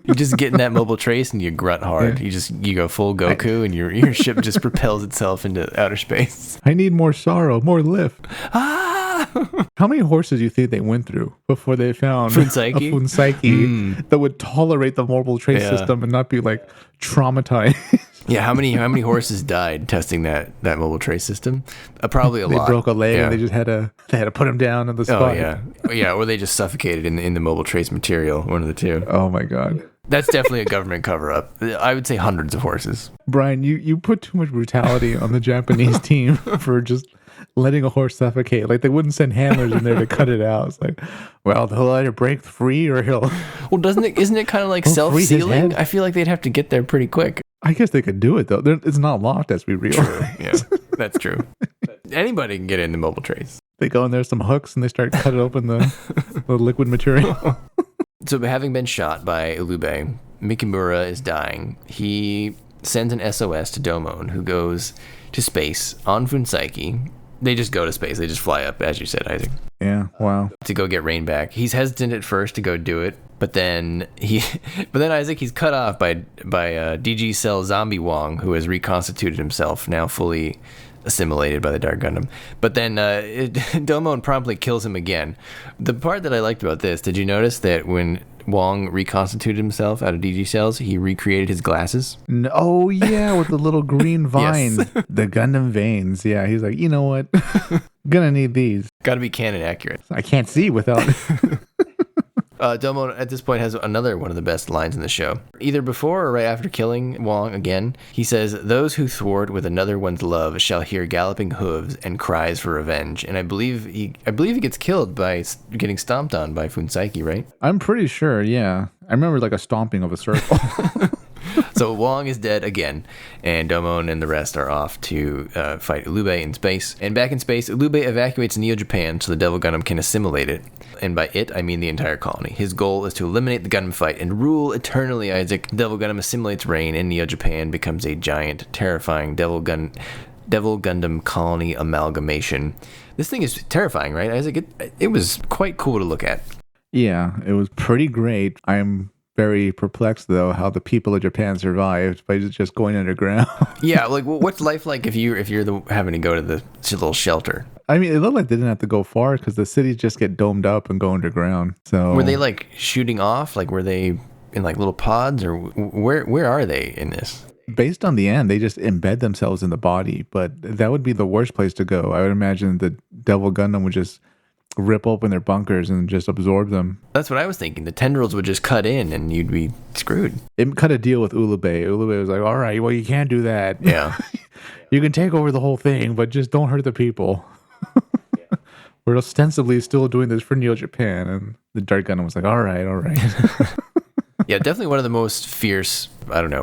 You just get in that mobile trace and you grunt hard. Yeah. You go full Goku and your ship just propels itself into outer space. I need more sorrow, more lift. How many horses do you think they went through before they found a Funsaiki that would tolerate the mobile trace system and not be like traumatized? Yeah, how many horses died testing that mobile trace system? Probably a lot. They broke a leg and they just had to put them down on the spot. Oh yeah, or they just suffocated in the mobile trace material. One of the two. Oh my God. That's definitely a government cover-up. I would say hundreds of horses. Brian, you put too much brutality on the Japanese team for just letting a horse suffocate. Like they wouldn't send handlers in there to cut it out. It's like, well, he'll either break free or he'll. Well, isn't it kind of like self-sealing? I feel like they'd have to get there pretty quick. I guess they could do it though. It's not locked, as we realize. True. Yeah, that's true. Anybody can get in the mobile trace. They go in there, some hooks, and they start cutting open the liquid material. So, having been shot by Ulube, Mikimura is dying. He sends an SOS to Domon, who goes to space on Funsaiki. They just go to space. They just fly up, as you said, Isaac. Yeah, wow. To go get Rain back. He's hesitant at first to go do it, but then Isaac, he's cut off by DG Cell Zombie Wong, who has reconstituted himself, now fully assimilated by the Dark Gundam. But then Domon promptly kills him again. The part that I liked about this, did you notice that when Wong reconstituted himself out of DG cells, he recreated his glasses? Oh yeah, with the little green vines. Yes. The Gundam veins. Yeah, he's like, you know what? Gonna need these. Gotta be canon accurate. I can't see without... Domon at this point has another one of the best lines in the show. Either before or right after killing Wong again, he says, "Those who thwart with another one's love shall hear galloping hooves and cries for revenge." And I believe he gets killed by getting stomped on by Funsaiki, right? I'm pretty sure, yeah. I remember like a stomping of a circle. So Wong is dead again, and Domon and the rest are off to fight Ulube in space. And back in space, Ulube evacuates Neo Japan so the Devil Gundam can assimilate it. And by it, I mean the entire colony. His goal is to eliminate the Gundam fight and rule eternally, Isaac. Devil Gundam assimilates Rain, and Neo Japan becomes a giant, terrifying Devil Gundam colony amalgamation. This thing is terrifying, right, Isaac? It was quite cool to look at. Yeah, it was pretty great. I'm very perplexed, though, how the people of Japan survived by just going underground. Yeah, like what's life like if you're having to go to the little shelter? I mean, it looked like they didn't have to go far because the cities just get domed up and go underground. So were they like shooting off? Like were they in like little pods, or where are they in this? Based on the end, they just embed themselves in the body, but that would be the worst place to go. I would imagine the Devil Gundam would just rip open their bunkers and just absorb them. That's what I was thinking. The tendrils would just cut in and you'd be screwed. It cut a deal with Ulube. Ulube was like, all right, well, you can't do that. Yeah. You can take over the whole thing, but just don't hurt the people. We're ostensibly still doing this for Neo Japan. And the Dark Gundam was like, all right. Yeah, definitely one of the most fierce,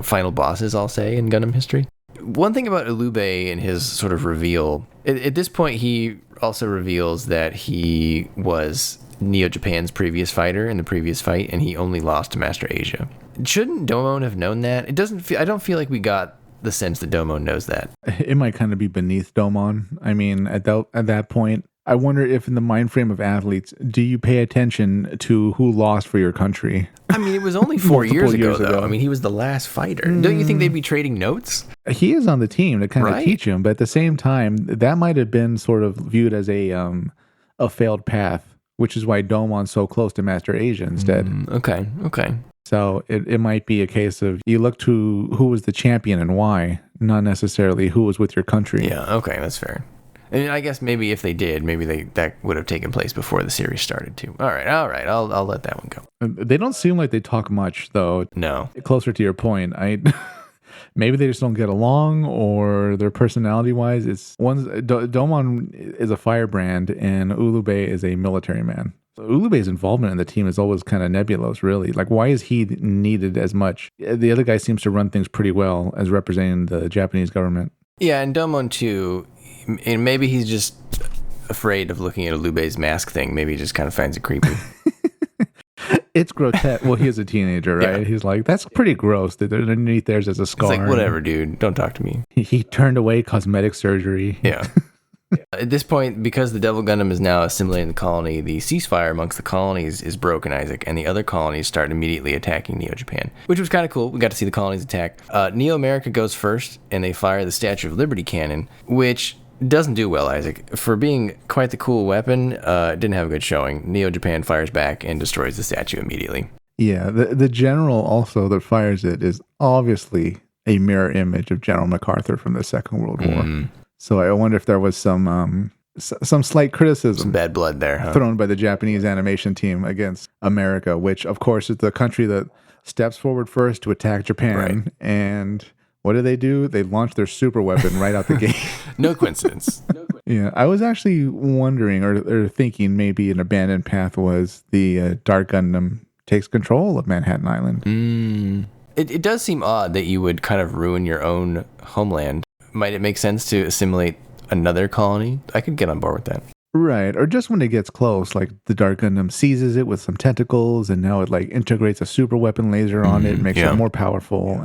final bosses, I'll say, in Gundam history. One thing about Ulube and his sort of reveal, at this point, he also reveals that he was Neo Japan's previous fighter in the previous fight, and he only lost to Master Asia. Shouldn't Domon have known that? It doesn't feel. I don't feel like we got the sense that Domon knows that. It might kind of be beneath Domon. I mean, at that point, I wonder if in the mind frame of athletes, do you pay attention to who lost for your country? I mean, it was only 4 years ago, though. I mean, he was the last fighter. Don't you think they'd be trading notes? He is on the team to kind of teach him, but at the same time, that might have been sort of viewed as a failed path, which is why Domon's so close to Master Asia instead. Okay. So it might be a case of you look to who was the champion and why, not necessarily who was with your country. Yeah, okay, that's fair. And I guess maybe if they did, that would have taken place before the series started too. All right, I'll let that one go. They don't seem like they talk much though. No. Closer to your point, maybe they just don't get along, or their personality wise, Domon is a firebrand and Ulube is a military man. Ulube's involvement in the team is always kind of nebulous, really. Like, why is he needed as much? The other guy seems to run things pretty well as representing the Japanese government. Yeah, and Domon too. And maybe he's just afraid of looking at Ulube's mask thing. Maybe he just kind of finds it creepy. It's grotesque. Well, he is a teenager, right? Yeah. He's like, that's pretty gross. That underneath there's a scar. It's like, whatever, dude. Don't talk to me. He turned away cosmetic surgery. Yeah. At this point, because the Devil Gundam is now assimilating the colony, the ceasefire amongst the colonies is broken, Isaac, and the other colonies start immediately attacking Neo-Japan, which was kind of cool. We got to see the colonies attack. Neo-America goes first, and they fire the Statue of Liberty cannon, which doesn't do well, Isaac. For being quite the cool weapon, it didn't have a good showing. Neo-Japan fires back and destroys the statue immediately. Yeah, the general also that fires it is obviously a mirror image of General MacArthur from the Second World War. So I wonder if there was some slight criticism, some bad blood there, huh? Thrown by the Japanese animation team against America, which of course is the country that steps forward first to attack Japan. Right. And what do? They launch their super weapon right out the gate. No coincidence. Yeah, I was actually wondering or thinking maybe an abandoned path was the Dark Gundam takes control of Manhattan Island. It does seem odd that you would kind of ruin your own homeland. Might it make sense to assimilate another colony? I could get on board with that. Right, or just when it gets close, like the Dark Gundam seizes it with some tentacles, and now it like integrates a super weapon laser on it, makes it more powerful.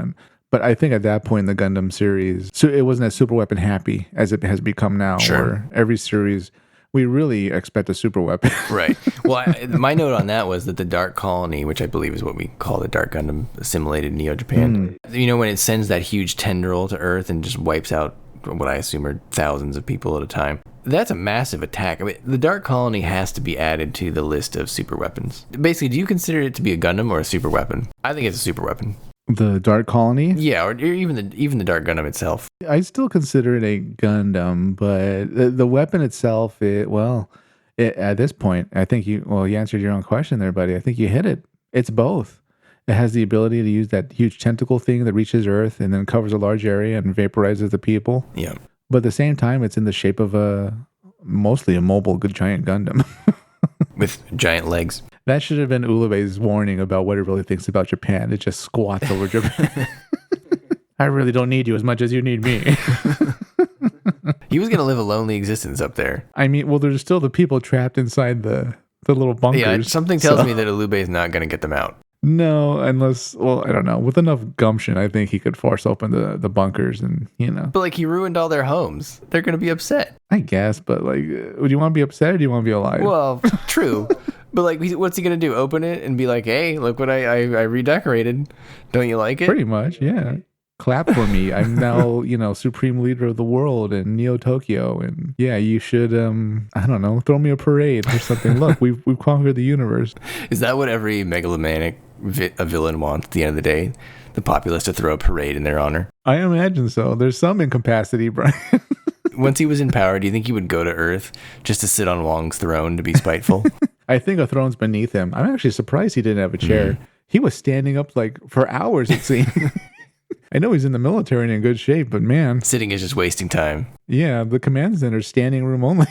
But I think at that point in the Gundam series, so it wasn't as super weapon happy as it has become now. Sure. Where every series, we really expect a super weapon. Right. Well, my note on that was that the Dark Colony, which I believe is what we call the Dark Gundam, assimilated Neo-Japan. You know, when it sends that huge tendril to Earth and just wipes out what I assume are thousands of people at a time. That's a massive attack. I mean, the Dark Colony has to be added to the list of super weapons. Basically, do you consider it to be a Gundam or a super weapon? I think it's a super weapon. The Dark Colony? Yeah, or even the Dark Gundam itself. I still consider it a Gundam, but the weapon itself, at this point, I think you answered your own question there, buddy. I think you hit it. It's both. It has the ability to use that huge tentacle thing that reaches Earth and then covers a large area and vaporizes the people. Yeah. But at the same time, it's in the shape of mostly a mobile giant Gundam. With giant legs. That should have been Ulube's warning about what it really thinks about Japan. It just squats over Japan. I really don't need you as much as you need me. He was going to live a lonely existence up there. I mean, well, there's still the people trapped inside the little bunkers. Yeah, something tells me that Ulube is not going to get them out. No, unless, I don't know. With enough gumption, I think he could force open the bunkers and, But, he ruined all their homes. They're going to be upset. I guess, but, would you want to be upset or do you want to be alive? Well, true. But, what's he going to do? Open it and be like, hey, look what I redecorated. Don't you like it? Pretty much, yeah. Clap for me. I'm now, supreme leader of the world in Neo Tokyo. And yeah, you should, I don't know, throw me a parade or something. Look, we've conquered the universe. Is that what every megalomaniac villain wants at the end of the day? The populace to throw a parade in their honor? I imagine so. There's some incapacity, Brian. Once he was in power, do you think he would go to Earth just to sit on Wong's throne to be spiteful? I think a throne's beneath him. I'm actually surprised he didn't have a chair. He was standing up for hours, it seemed. I know he's in the military and in good shape, but man. Sitting is just wasting time. Yeah, the command center's standing room only.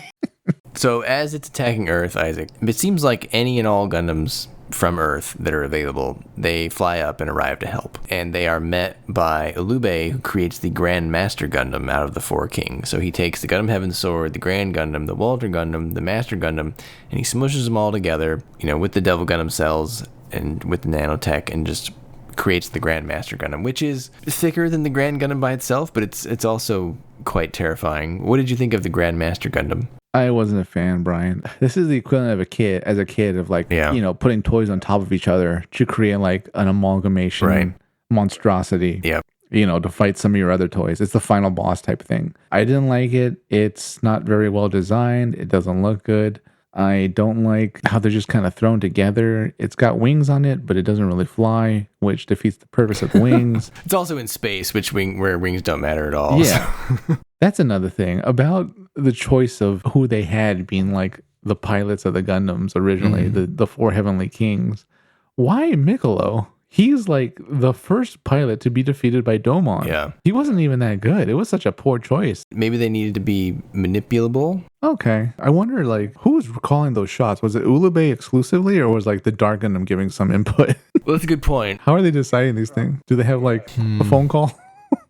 So as it's attacking Earth, Isaac, it seems like any and all Gundams from Earth that are available, they fly up and arrive to help. And they are met by Ulube, who creates the Grand Master Gundam out of the four kings. So he takes the Gundam Heaven Sword, the Grand Gundam, the Walter Gundam, the Master Gundam, and he smushes them all together, with the Devil Gundam cells and with the nanotech and just creates the Grandmaster Gundam, which is thicker than the Grand Gundam by itself, but it's also quite terrifying. What did you think of the Grandmaster Gundam? I wasn't a fan, Brian. This is the equivalent of a kid of like, putting toys on top of each other to create like an amalgamation monstrosity. Yep. To fight some of your other toys. It's the final boss type thing. I didn't like it. It's not very well designed. It doesn't look good. I don't like how they're just kind of thrown together. It's got wings on it, but it doesn't really fly, which defeats the purpose of the wings. It's also in space, where wings don't matter at all. Yeah. That's another thing about the choice of who they had being like the pilots of the Gundams originally, the four Heavenly Kings. Why Miccolo? He's like the first pilot to be defeated by Domon. Yeah. He wasn't even that good. It was such a poor choice. Maybe they needed to be manipulable. Okay. I wonder, like, who was calling those shots? Was it Ulube exclusively, or was, like, the Dark Gundam giving some input? Well, that's a good point. How are they deciding these things? Do they have, like, a phone call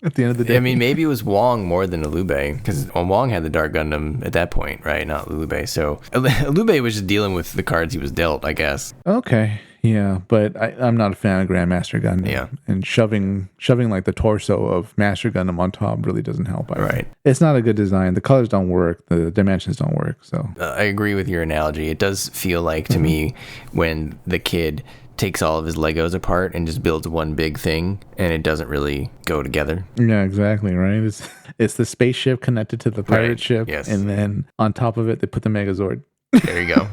at the end of the day? I mean, maybe it was Wong more than Ulube, because Wong had the Dark Gundam at that point, right? Not Ulube. So Ulube was just dealing with the cards he was dealt, I guess. Okay. Yeah, but I'm not a fan of Grandmaster Gundam. Yeah. And shoving like the torso of Master Gundam on top really doesn't help. Right. It's not a good design. The colors don't work. The dimensions don't work. So I agree with your analogy. It does feel like to me when the kid takes all of his Legos apart and just builds one big thing, and it doesn't really go together. Yeah, exactly, right? It's the spaceship connected to the pirate ship, yes. And then on top of it, they put the Megazord. There you go.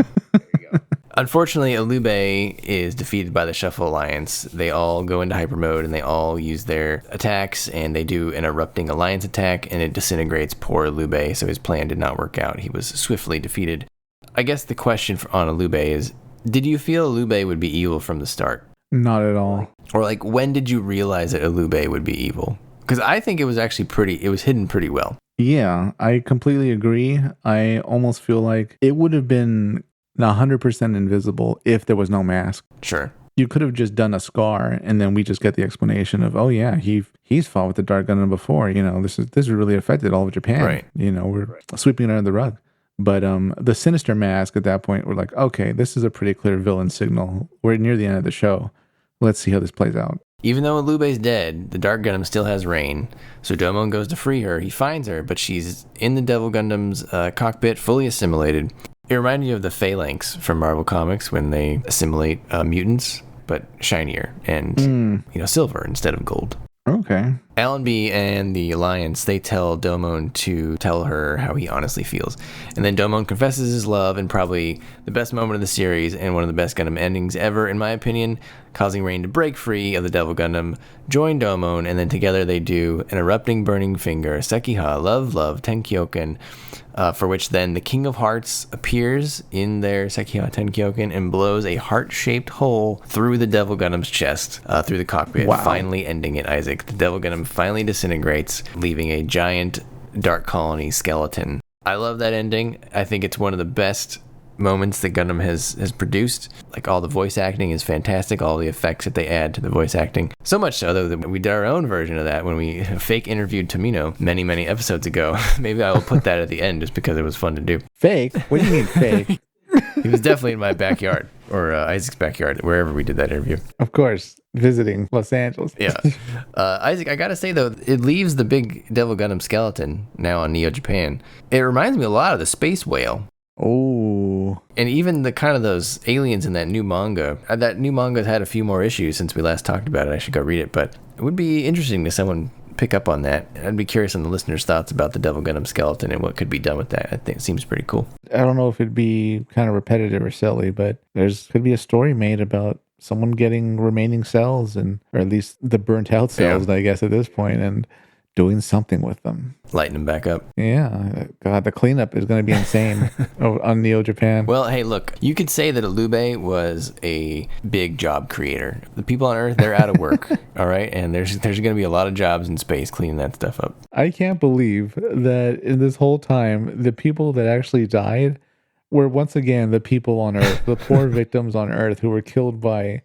Unfortunately, Ulube is defeated by the Shuffle Alliance. They all go into hyper mode, and they all use their attacks, and they do an erupting alliance attack, and it disintegrates poor Ulube, so his plan did not work out. He was swiftly defeated. I guess the question on Ulube is, did you feel Ulube would be evil from the start? Not at all. Or like, when did you realize that Ulube would be evil? Because I think it was actually it was hidden pretty well. Yeah, I completely agree. I almost feel like it would have been 100% invisible if there was no mask. Sure. You could have just done a scar, and then we just get the explanation of, oh yeah, he's fought with the Dark Gundam before. This really affected all of Japan. Right. We're sweeping it under the rug. But the sinister mask at that point, we're like, okay, this is a pretty clear villain signal. We're near the end of the show. Let's see how this plays out. Even though Alube's dead, the Dark Gundam still has Rain. So Domon goes to free her. He finds her, but she's in the Devil Gundam's cockpit, fully assimilated. It reminded me of the Phalanx from Marvel Comics when they assimilate mutants, but shinier and silver instead of gold. Okay. Allenby and the Alliance, they tell Domon to tell her how he honestly feels. And then Domon confesses his love in probably the best moment of the series and one of the best Gundam endings ever, in my opinion, causing Rain to break free of the Devil Gundam, join Domon, and then together they do an erupting burning finger, SEKI, love, TEN-KYO-KEN, for which then the King of Hearts appears in their SEKI TEN-KYO-KEN and blows a heart-shaped hole through the Devil Gundam's chest, through the cockpit, finally ending it, Isaac. The Devil Gundam finally disintegrates, leaving a giant Dark Colony skeleton. I love that ending. I think it's one of the best moments that Gundam has produced. Like, all the voice acting is fantastic, all the effects that they add to the voice acting. So much so, though, that we did our own version of that when we fake interviewed Tomino many episodes ago. Maybe I will put that at the end just because it was fun to do. Fake? What do you mean fake? He was definitely in my backyard, or Isaac's backyard, wherever we did that interview. Of course, visiting Los Angeles. Yeah. Isaac, I gotta say, though, it leaves the big Devil Gundam skeleton now on Neo Japan. It reminds me a lot of the Space Whale. Oh. And even the kind of those aliens in that new manga. That new manga's had a few more issues since we last talked about it. I should go read it. But it would be interesting to someone pick up on that. I'd be curious on the listeners' thoughts about the Devil Gundam skeleton and what could be done with that. I think it seems pretty cool. I don't know if it'd be kind of repetitive or silly, but could be a story made about someone getting remaining cells, or at least the burnt out cells, I guess, at this point, and doing something with them. Lighten them back up. Yeah. God, the cleanup is going to be insane on Neo Japan. Well, hey, look, you could say that Ulube was a big job creator. The people on Earth, they're out of work, all right? And there's going to be a lot of jobs in space cleaning that stuff up. I can't believe that in this whole time, the people that actually died were once again the people on Earth, the poor victims on Earth who were killed by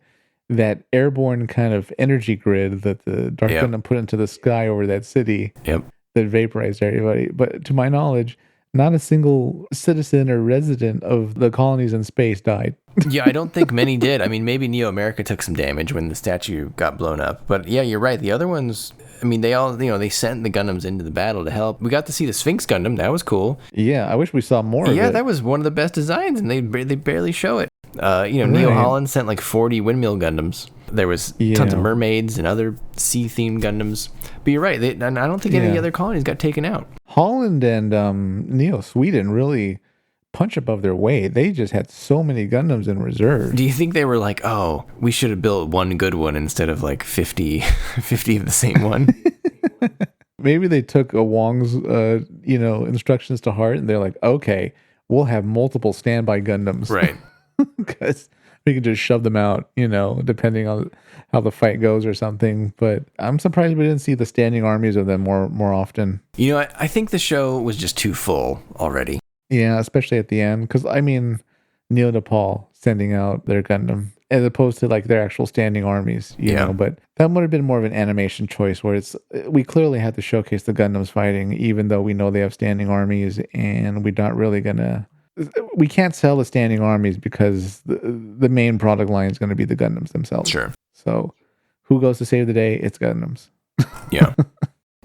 that airborne kind of energy grid that the Dark Gundam put into the sky over that city that vaporized everybody. But to my knowledge, Not a single citizen or resident of the colonies in space died. Yeah, I don't think many did. I mean, maybe Neo America took some damage when the statue got blown up. But yeah, you're right. The other ones, I mean, they all, they sent the Gundams into the battle to help. We got to see the Sphinx Gundam. That was cool. Yeah, I wish we saw more of it. Yeah, that was one of the best designs, and they barely show it. Neo Holland sent like 40 windmill Gundams. There was tons of mermaids and other sea-themed Gundams. But you're right. And I don't think any other colonies got taken out. Holland and Neo Sweden really punch above their weight. They just had so many Gundams in reserve. Do you think they were like, oh, we should have built one good one instead of like 50 of the same one? Maybe they took a Wong's, instructions to heart, and they're like, okay, we'll have multiple standby Gundams. Right. Because we can just shove them out, depending on how the fight goes or something. But I'm surprised we didn't see the standing armies of them more often. I think the show was just too full already. Yeah, especially at the end. Because, Neo Nepal sending out their Gundam as opposed to like their actual standing armies, you know. But that would have been more of an animation choice where we clearly had to showcase the Gundams fighting, even though we know they have standing armies, and we're not really we can't sell the standing armies because the main product line is going to be the Gundams themselves. Sure. So who goes to save the day? It's Gundams. Yeah.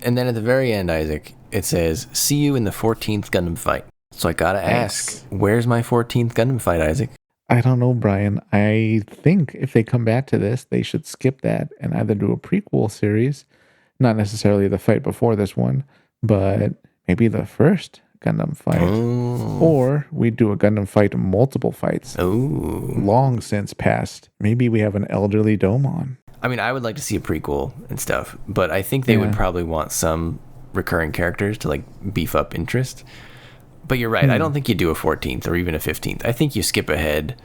And then at the very end, Isaac, it says, see you in the 14th Gundam fight. So I got to ask, where's my 14th Gundam fight, Isaac? I don't know, Brian. I think if they come back to this, they should skip that and either do a prequel series, not necessarily the fight before this one, but maybe the first Gundam fight. Oh. Or we do a Gundam fight, multiple fights. Oh. Long since passed. Maybe we have an elderly Domon. I mean, I would like to see a prequel and stuff, but I think they would probably want some recurring characters to like beef up interest. But you're right. I don't think you do a 14th or even a 15th. I think you skip ahead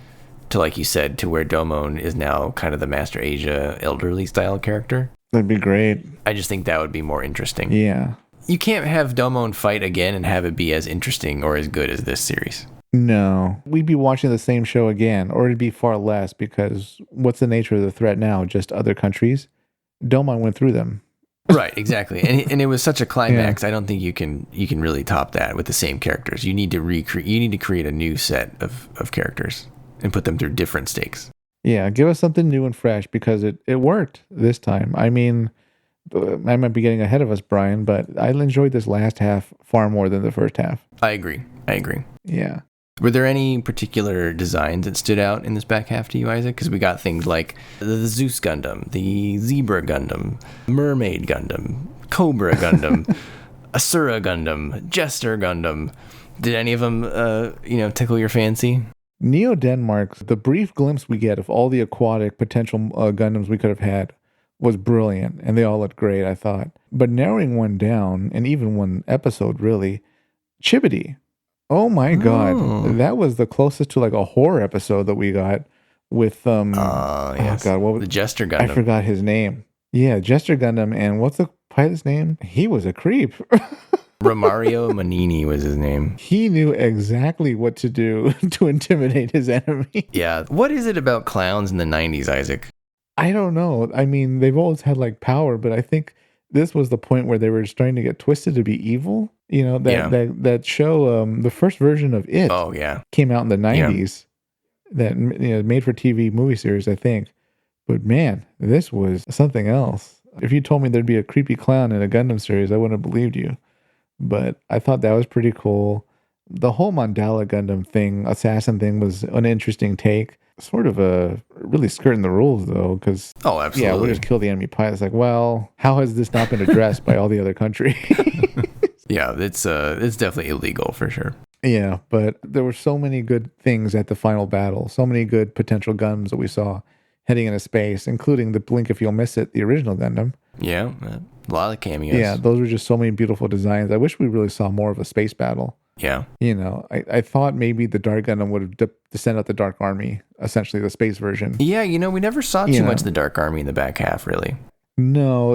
to, like you said, to where Domon is now kind of the Master Asia elderly style character. That'd be great. I just think that would be more interesting. Yeah. You can't have Domon fight again and have it be as interesting or as good as this series. No. We'd be watching the same show again, or it'd be far less because what's the nature of the threat now? Just other countries? Domon went through them. Right, exactly. And it was such a climax. I don't think you can really top that with the same characters. You need to create a new set of characters and put them through different stakes. Yeah, give us something new and fresh because it worked this time. I mean, I might be getting ahead of us, Brian, but I enjoyed this last half far more than the first half. I agree. Yeah. Were there any particular designs that stood out in this back half to you, Isaac? Because we got things like the Zeus Gundam, the Zebra Gundam, Mermaid Gundam, Cobra Gundam, Asura Gundam, Jester Gundam. Did any of them, tickle your fancy? Neo Denmark, the brief glimpse we get of all the aquatic potential Gundams we could have had was brilliant, and they all looked great, I thought. But narrowing one down, and even one episode really, Chibity. Oh my God. That was the closest to like a horror episode that we got with yes. Oh God, what was the Jester Gundam? I forgot his name. Yeah, Jester Gundam, and what's the pilot's name? He was a creep. Romario Manini was his name. He knew exactly what to do to intimidate his enemy. Yeah. What is it about clowns in the 90s, Isaac? I don't know. I mean, they've always had like power, but I think this was the point where they were starting to get twisted to be evil. You know, that show, the first version of It came out in the 90s. That made for TV movie series, I think. But man, this was something else. If you told me there'd be a creepy clown in a Gundam series, I wouldn't have believed you. But I thought that was pretty cool. The whole Mandala Gundam thing, assassin thing, was an interesting take. Sort of really skirting the rules though, because absolutely, we'll just kill the enemy pilot. It's like, well, how has this not been addressed by all the other countries? Yeah, it's definitely illegal for sure. Yeah, but there were so many good things at the final battle. So many good potential Gundams that we saw heading into space, including the Blink If You'll Miss It, the original Gundam. Yeah, a lot of cameos. Yeah, those were just so many beautiful designs. I wish we really saw more of a space battle. Yeah. I thought maybe the Dark Gundam would have descend out the Dark Army, essentially the space version. Yeah, we never saw too much of the Dark Army in the back half, really. No,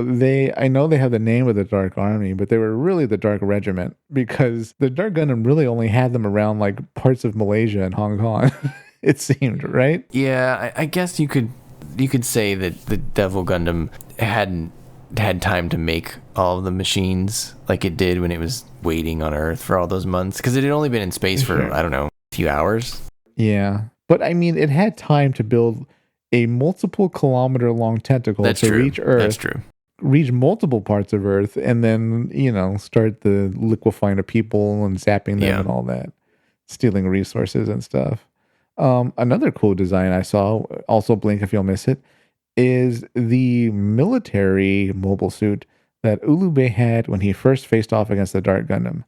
I know they have the name of the Dark Army, but they were really the Dark Regiment because the Dark Gundam really only had them around like parts of Malaysia and Hong Kong, it seemed, right? Yeah, I guess you could say that the Devil Gundam hadn't had time to make all of the machines like it did when it was waiting on Earth for all those months, because it had only been in space for I don't know, a few hours. Yeah, but I mean, it had time to build a multiple kilometer long tentacle to reach Earth. That's true. Reach multiple parts of Earth, and then start the liquefying of people and zapping them and all that, stealing resources and stuff. Another cool design I saw, also blink if you'll miss it, is the military mobile suit that Ulube had when he first faced off against the Dark Gundam.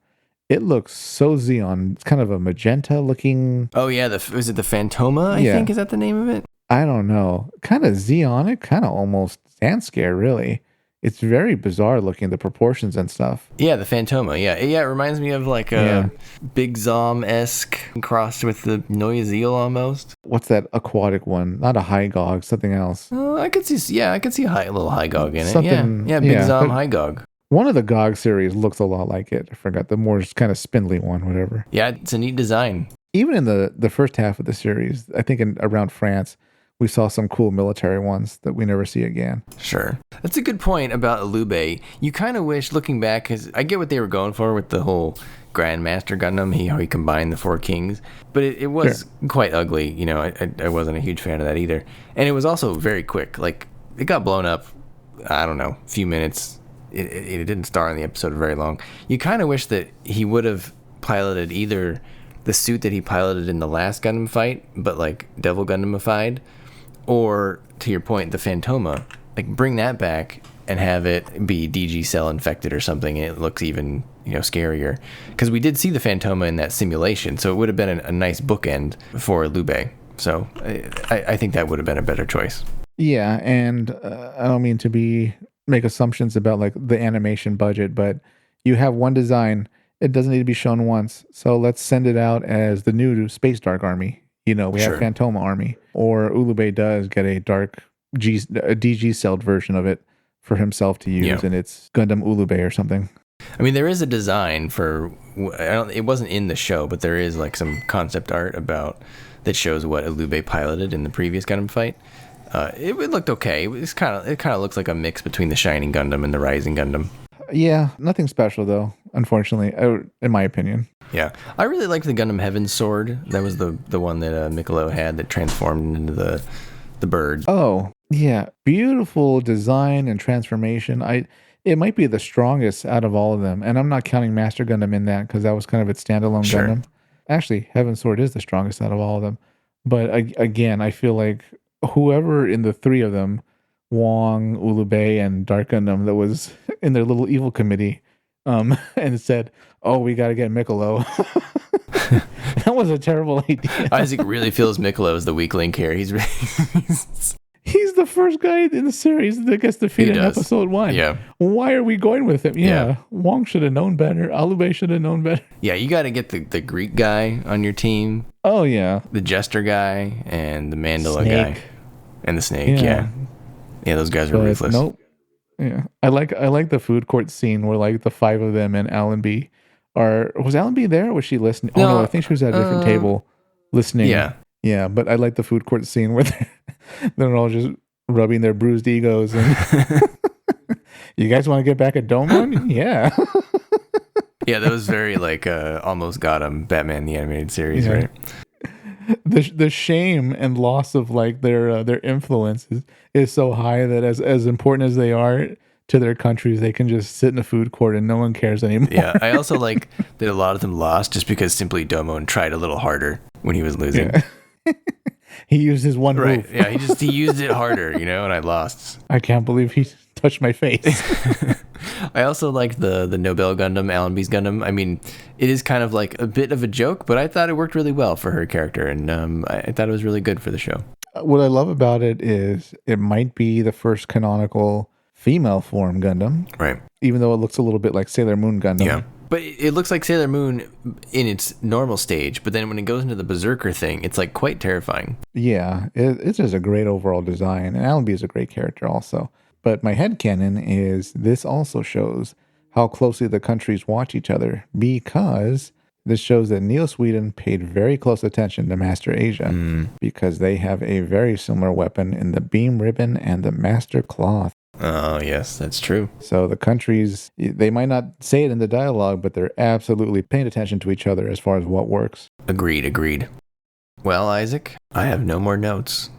It looks so Xeon. It's kind of a magenta looking. Oh yeah, was it the Phantoma? I think, is that the name of it? I don't know. Kind of Xeonic, kind of almost Zanskare, really. It's very bizarre looking, the proportions and stuff. Yeah, the Phantoma. Yeah, it reminds me of like a Big Zom-esque crossed with the Noiseel almost. What's that aquatic one? Not a Hygog, something else. I could see a little Hygog in it. Yeah, Big Zom Hygog. One of the GOG series looks a lot like it. I forgot the more kind of spindly one, whatever. Yeah, it's a neat design. Even in the first half of the series, I think around France, we saw some cool military ones that we never see again. Sure. That's a good point about Ulube. You kind of wish, looking back, because I get what they were going for with the whole Grandmaster Gundam, how he combined the four kings, but it was quite ugly. I wasn't a huge fan of that either. And it was also very quick. Like, it got blown up, I don't know, a few minutes. It didn't star in the episode very long. You kind of wish that he would have piloted either the suit that he piloted in the last Gundam fight, but like Devil Gundamified, or, to your point, the Phantoma. Like, bring that back and have it be DG cell infected or something, and it looks even scarier. Because we did see the Phantoma in that simulation, so it would have been a nice bookend for Ulube. So I think that would have been a better choice. Yeah, and I don't mean to make assumptions about like the animation budget, but you have one design. It doesn't need to be shown once. So let's send it out as the new Space Dark Army. We have Phantoma Army. Or Ulube does get a DG celled version of it for himself to use, and it's Gundam Ulube or something. I mean, there is a design for, it wasn't in the show, but there is like some concept art that shows what Ulube piloted in the previous Gundam fight. It looked okay. It kind of looks like a mix between the Shining Gundam and the Rising Gundam. Yeah, nothing special though, unfortunately, in my opinion. Yeah, I really liked the Gundam Heaven Sword. That was the one that Mikolo had that transformed into the bird. Oh, yeah. Beautiful design and transformation. It might be the strongest out of all of them. And I'm not counting Master Gundam in that because that was kind of its standalone Gundam. Actually, Heaven Sword is the strongest out of all of them. But again, I feel like whoever in the three of them, Wong, Ulube, and Dark Gundam, that was in their little evil committee and said, oh, we got to get Mikolo. That was a terrible idea. Isaac really feels Mikolo is the weak link here. He's the first guy in the series that gets defeated in episode 1. Yeah. Why are we going with him? Yeah. Wong should have known better. Ulube should have known better. Yeah, you got to get the Greek guy on your team. Oh, yeah. The Jester guy and the Mandala guy. And the Snake, yeah. Yeah, those guys are ruthless. Nope. Yeah. I like the food court scene where like the 5 of them and Allenby was Allenby there or was she listening? Oh no, I think she was at a different table listening. Yeah. Yeah, but I like the food court scene where they're all just rubbing their bruised egos and you guys want to get back at Domon? Yeah. Yeah, that was very like almost got him Batman the Animated Series, right? The shame and loss of like their influence is so high that as important as they are to their countries, they can just sit in a food court and no one cares anymore. Yeah, I also like that a lot of them lost just because simply Domon tried a little harder when he was losing. Yeah. He used his one move. Yeah, he used it harder, and I lost. I can't believe he touched my face. I also liked the Nobel Gundam, Allenby's Gundam. I mean, it is kind of like a bit of a joke, but I thought it worked really well for her character, and I thought it was really good for the show. What I love about it is it might be the first canonical female form Gundam. Right. Even though it looks a little bit like Sailor Moon Gundam. Yeah. But it looks like Sailor Moon in its normal stage, but then when it goes into the Berserker thing, it's like quite terrifying. Yeah, it's just a great overall design, and Allenby is a great character also. But my headcanon is this also shows how closely the countries watch each other, because this shows that Neo-Sweden paid very close attention to Master Asia because they have a very similar weapon in the Beam Ribbon and the Master Cloth. Oh, yes, that's true. So the countries, they might not say it in the dialogue, but they're absolutely paying attention to each other as far as what works. Agreed. Well, Isaac, I have no more notes.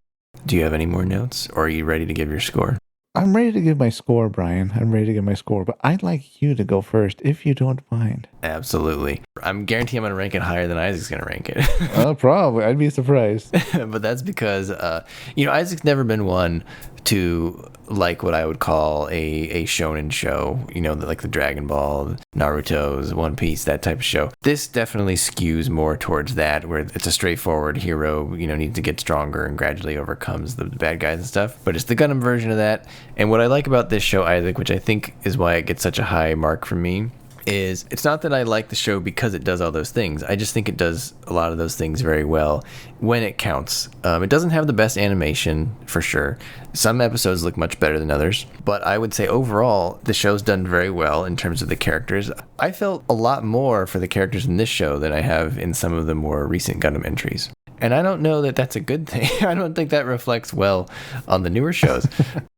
Do you have any more notes, or are you ready to give your score? I'm ready to give my score, Brian. I'm ready to give my score, but I'd like you to go first, if you don't mind. Absolutely. I'm guaranteeing I'm going to rank it higher than Isaac's going to rank it. Probably. I'd be surprised. But that's because, Isaac's never been one to like what I would call a shonen show, like the Dragon Ball, Naruto's, One Piece, that type of show. This definitely skews more towards that, where it's a straightforward hero, needs to get stronger and gradually overcomes the bad guys and stuff. But it's the Gundam version of that. And what I like about this show, Isaac, which I think is why it gets such a high mark from me, is it's not that I like the show because it does all those things. I just think it does a lot of those things very well when it counts. It doesn't have the best animation, for sure. Some episodes look much better than others, but I would say overall, the show's done very well in terms of the characters. I felt a lot more for the characters in this show than I have in some of the more recent Gundam entries. And I don't know that that's a good thing. I don't think that reflects well on the newer shows.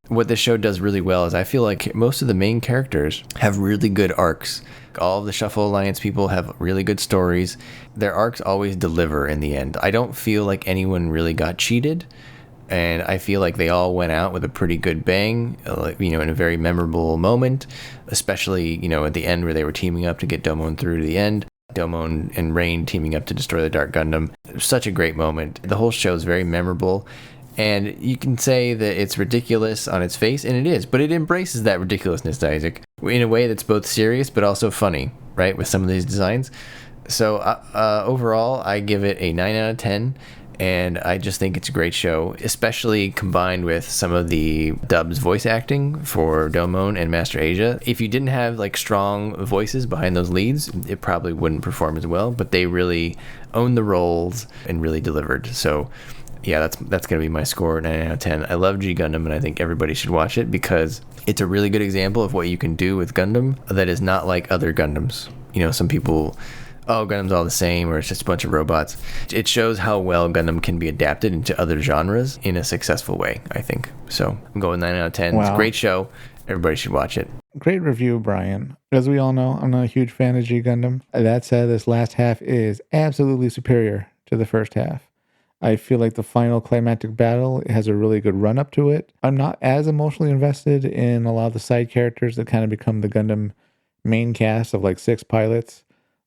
What this show does really well is I feel like most of the main characters have really good arcs. All of the Shuffle Alliance people have really good stories. Their arcs always deliver in the end. I don't feel like anyone really got cheated. And I feel like they all went out with a pretty good bang, in a very memorable moment, especially, at the end where they were teaming up to get Domon through to the end. Domon and Rain teaming up to destroy the Dark Gundam. Such a great moment. The whole show is very memorable. And you can say that it's ridiculous on its face, and it is, but it embraces that ridiculousness, Isaac, in a way that's both serious but also funny, right, with some of these designs. So overall, I give it a 9 out of 10, and I just think it's a great show, especially combined with some of the dubs voice acting for Domon and Master Asia. If you didn't have strong voices behind those leads, it probably wouldn't perform as well, but they really owned the roles and really delivered. So yeah, that's going to be my score, 9 out of 10. I love G Gundam, and I think everybody should watch it because it's a really good example of what you can do with Gundam that is not like other Gundams. Some people, Gundam's all the same, or it's just a bunch of robots. It shows how well Gundam can be adapted into other genres in a successful way, I think. So I'm going 9 out of 10. Wow. It's a great show. Everybody should watch it. Great review, Brian. As we all know, I'm not a huge fan of G Gundam. That said, this last half is absolutely superior to the first half. I feel like the final climactic battle has a really good run up to it. I'm not as emotionally invested in a lot of the side characters that kind of become the Gundam main cast of 6 pilots.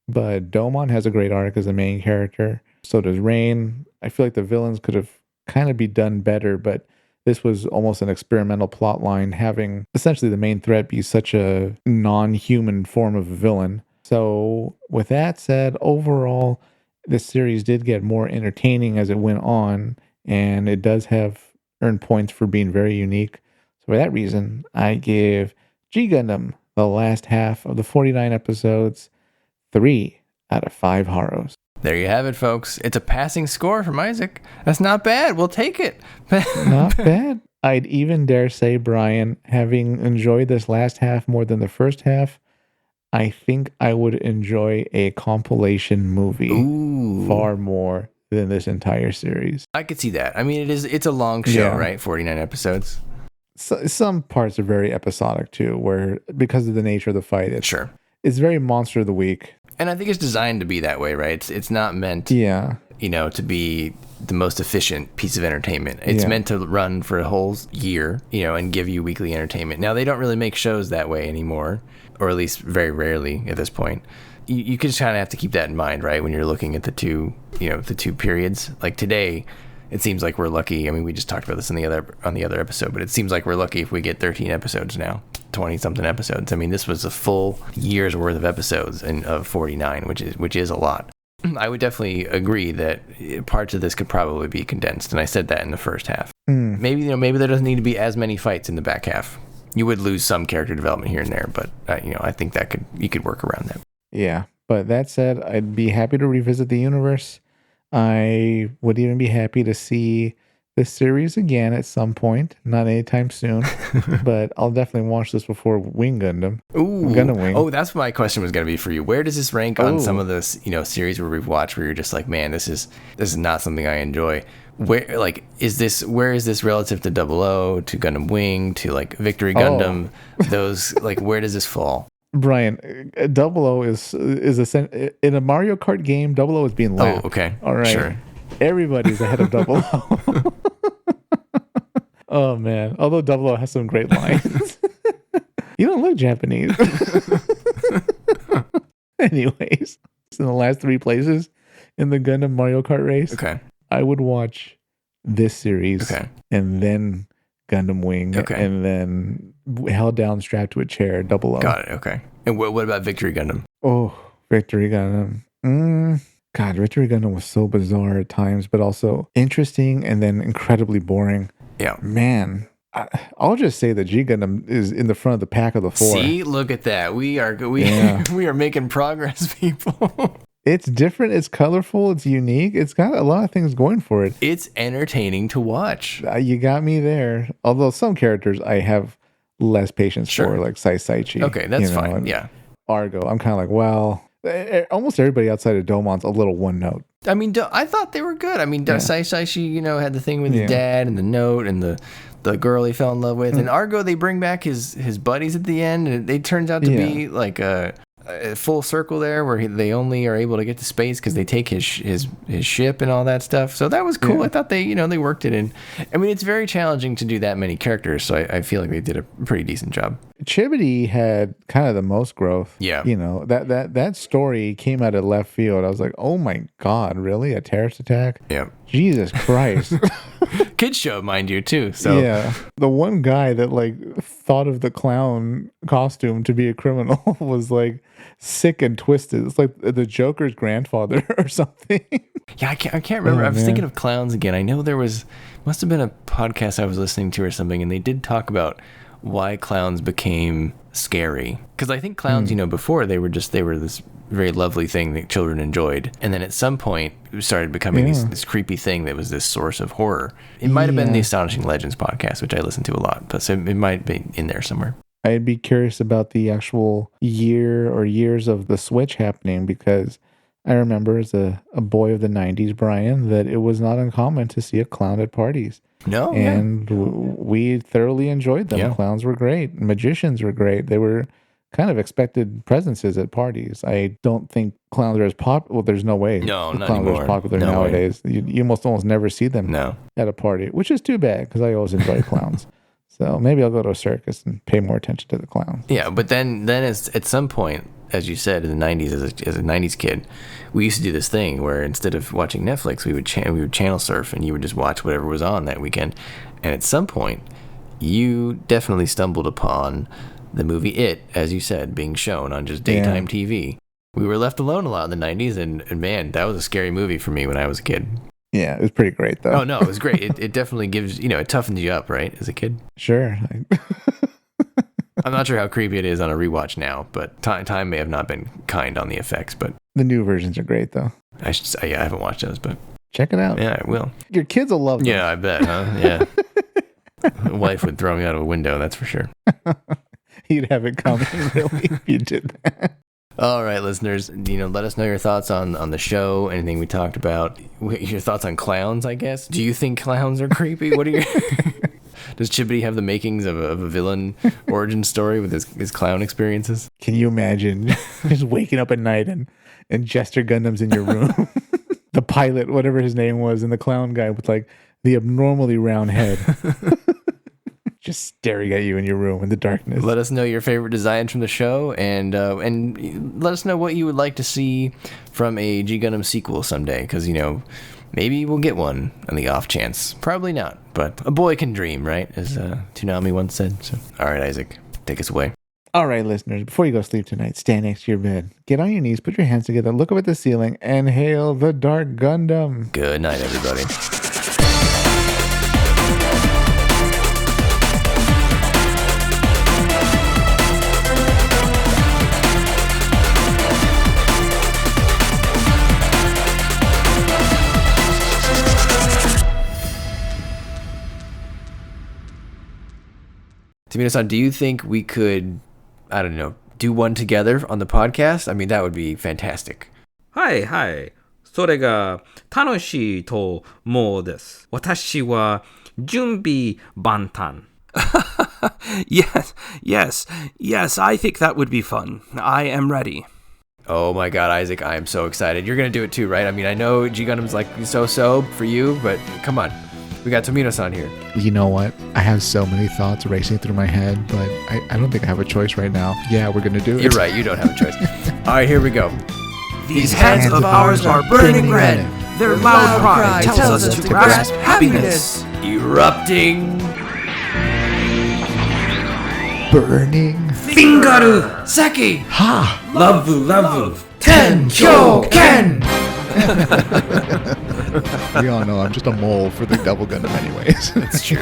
But Domon has a great arc as the main character. So does Rain. I feel like the villains could have kind of be done better, but this was almost an experimental plot line, having essentially the main threat be such a non-human form of a villain. So with that said, overall, this series did get more entertaining as it went on, and it does have earned points for being very unique. So for that reason, I give G Gundam, the last half of the 49 episodes, 3 out of 5 Haros. There you have it, folks. It's a passing score from Isaac. That's not bad. We'll take it. Not bad. I'd even dare say, Brian, having enjoyed this last half more than the first half, I think I would enjoy a compilation movie far more than this entire series. I could see that. I mean, it's a long show, right? 49 episodes. So, some parts are very episodic too, where because of the nature of the fight, it's very Monster of the Week. And I think it's designed to be that way, right? It's not meant, to be the most efficient piece of entertainment. It's meant to run for a whole year, and give you weekly entertainment. Now, they don't really make shows that way anymore, or at least very rarely at this point. You just kind of have to keep that in mind, right? When you're looking at the two periods. Like today, it seems like we're lucky. I mean, we just talked about this on the other episode, but it seems like we're lucky if we get 13 episodes now, 20 something episodes. I mean, this was a full year's worth of episodes of 49, which is a lot. I would definitely agree that parts of this could probably be condensed, and I said that in the first half. Maybe there doesn't need to be as many fights in the back half. You would lose some character development here and there, but I think you could work around that. Yeah, but that said, I'd be happy to revisit the universe. I would even be happy to see this series again at some point, not anytime soon, but I'll definitely watch this before Wing Gundam. Ooh. Gundam Wing. Oh, that's what my question was going to be for you. Where does this rank on some of this, series where we've watched where you're just like, man, this is not something I enjoy? Where is this relative to 00, to Gundam Wing, to like Victory Gundam? Those where does this fall? Brian, 00 is in a Mario Kart game. 00 is being laughed. Oh, okay. All right. Sure. Everybody's ahead of 00. Oh man! Although 00 has some great lines. You don't look Japanese. Anyways, in the last 3 places in the Gundam Mario Kart race, okay, I would watch this series, and then Gundam Wing, and then held down strapped to a chair, 00. Got it. Okay. And what about Victory Gundam? Oh, Victory Gundam. God, Victory Gundam was so bizarre at times, but also interesting and then incredibly boring. Yeah. Man, I'll just say that G Gundam is in the front of the pack of the 4. See, look at that. We are making progress, people. It's different. It's colorful. It's unique. It's got a lot of things going for it. It's entertaining to watch. You got me there. Although some characters I have less patience for, like Saichi. Okay, that's fine. Yeah. Argo. I'm kind of like, well, almost everybody outside of Domon's a little one note. I mean, I thought they were good. I mean, Saichi, had the thing with his dad and the note and the girl he fell in love with. And Argo, they bring back his buddies at the end, and it turns out to be like a full circle there where they only are able to get to space because they take his ship and all that stuff. So that was cool. I thought they worked it in. I mean, it's very challenging to do that many characters, so I feel like they did a pretty decent job. Chibity had kind of the most growth. Yeah. That story came out of left field. I was like, oh my God, really? A terrorist attack? Yeah. Jesus Christ. Kids show, mind you, too. So yeah. The one guy that thought of the clown costume to be a criminal was sick and twisted. It's like the Joker's grandfather or something. Yeah, I can't remember. I was thinking of clowns again. I know must have been a podcast I was listening to or something, and they did talk about why clowns became scary. Because I think clowns, before they were this very lovely thing that children enjoyed. And then at some point it started becoming this creepy thing that was this source of horror. It might have been the Astonishing Legends podcast, which I listen to a lot, but so it might be in there somewhere. I'd be curious about the actual year or years of the switch happening, because I remember as a boy of the 90s, Brian, that it was not uncommon to see a clown at parties. No. And we thoroughly enjoyed them. Yeah. Clowns were great. Magicians were great. They were kind of expected presences at parties. I don't think clowns are as popular. Well, there's no way. No, not clowns anymore. are as popular nowadays. You almost never see them at a party, which is too bad because I always enjoy clowns. So maybe I'll go to a circus and pay more attention to the clowns. Yeah, but then at some point, as you said, in the 90s, as a 90s kid, we used to do this thing where instead of watching Netflix, we would channel surf, and you would just watch whatever was on that weekend. And at some point, you definitely stumbled upon the movie It, as you said, being shown on just daytime TV. We were left alone a lot in the 90s, and man, that was a scary movie for me when I was a kid. Yeah, it was pretty great, though. Oh, no, it was great. It definitely gives, it toughens you up, right, as a kid? Sure. I'm not sure how creepy it is on a rewatch now, but time may have not been kind on the effects, but... The new versions are great, though. I should say, I haven't watched those, but... Check it out. Yeah, I will. Your kids will love them. Yeah, I bet, huh? Yeah. My wife would throw me out of a window, that's for sure. You'd have it coming, really, if you did that. All right, listeners, let us know your thoughts on the show, anything we talked about. Your thoughts on clowns, I guess. Do you think clowns are creepy? What are your... Does Chibity have the makings of a villain origin story with his clown experiences? Can you imagine just waking up at night and Jester Gundam's in your room? The pilot, whatever his name was, and the clown guy with the abnormally round head. Just staring at you in your room in the darkness. Let us know your favorite designs from the show, and let us know what you would like to see from a G Gundam sequel someday, because, maybe we'll get one on the off chance. Probably not, but a boy can dream, right? As Toonami once said. So, all right, Isaac, take us away. All right, listeners, before you go to sleep tonight, stand next to your bed. Get on your knees, put your hands together, look up at the ceiling, and hail the Dark Gundam. Good night, everybody. Tomino-san, do you think we could, I don't know, do one together on the podcast? I mean, that would be fantastic. はいはい。それが楽しいと思うです。私は準備万端。Yes, yes, yes, I think that would be fun. I am ready. Oh my god, Isaac, I am so excited. You're going to do it too, right? I mean, I know G Gundam's like so-so for you, but come on. We got Tomino-san here. You know what? I have so many thoughts racing through my head, but I don't think I have a choice right now. Yeah, we're going to do it. You're right, you don't have a choice. All right, here we go. These hands of ours are burning red. Their loud cry tells us to grasp happiness. Erupting. Burning. Fingaru, SEKI. Ha! Lavu, TEN-KYO-KEN. We all know I'm just a mole for the double Gundam anyways. It's true.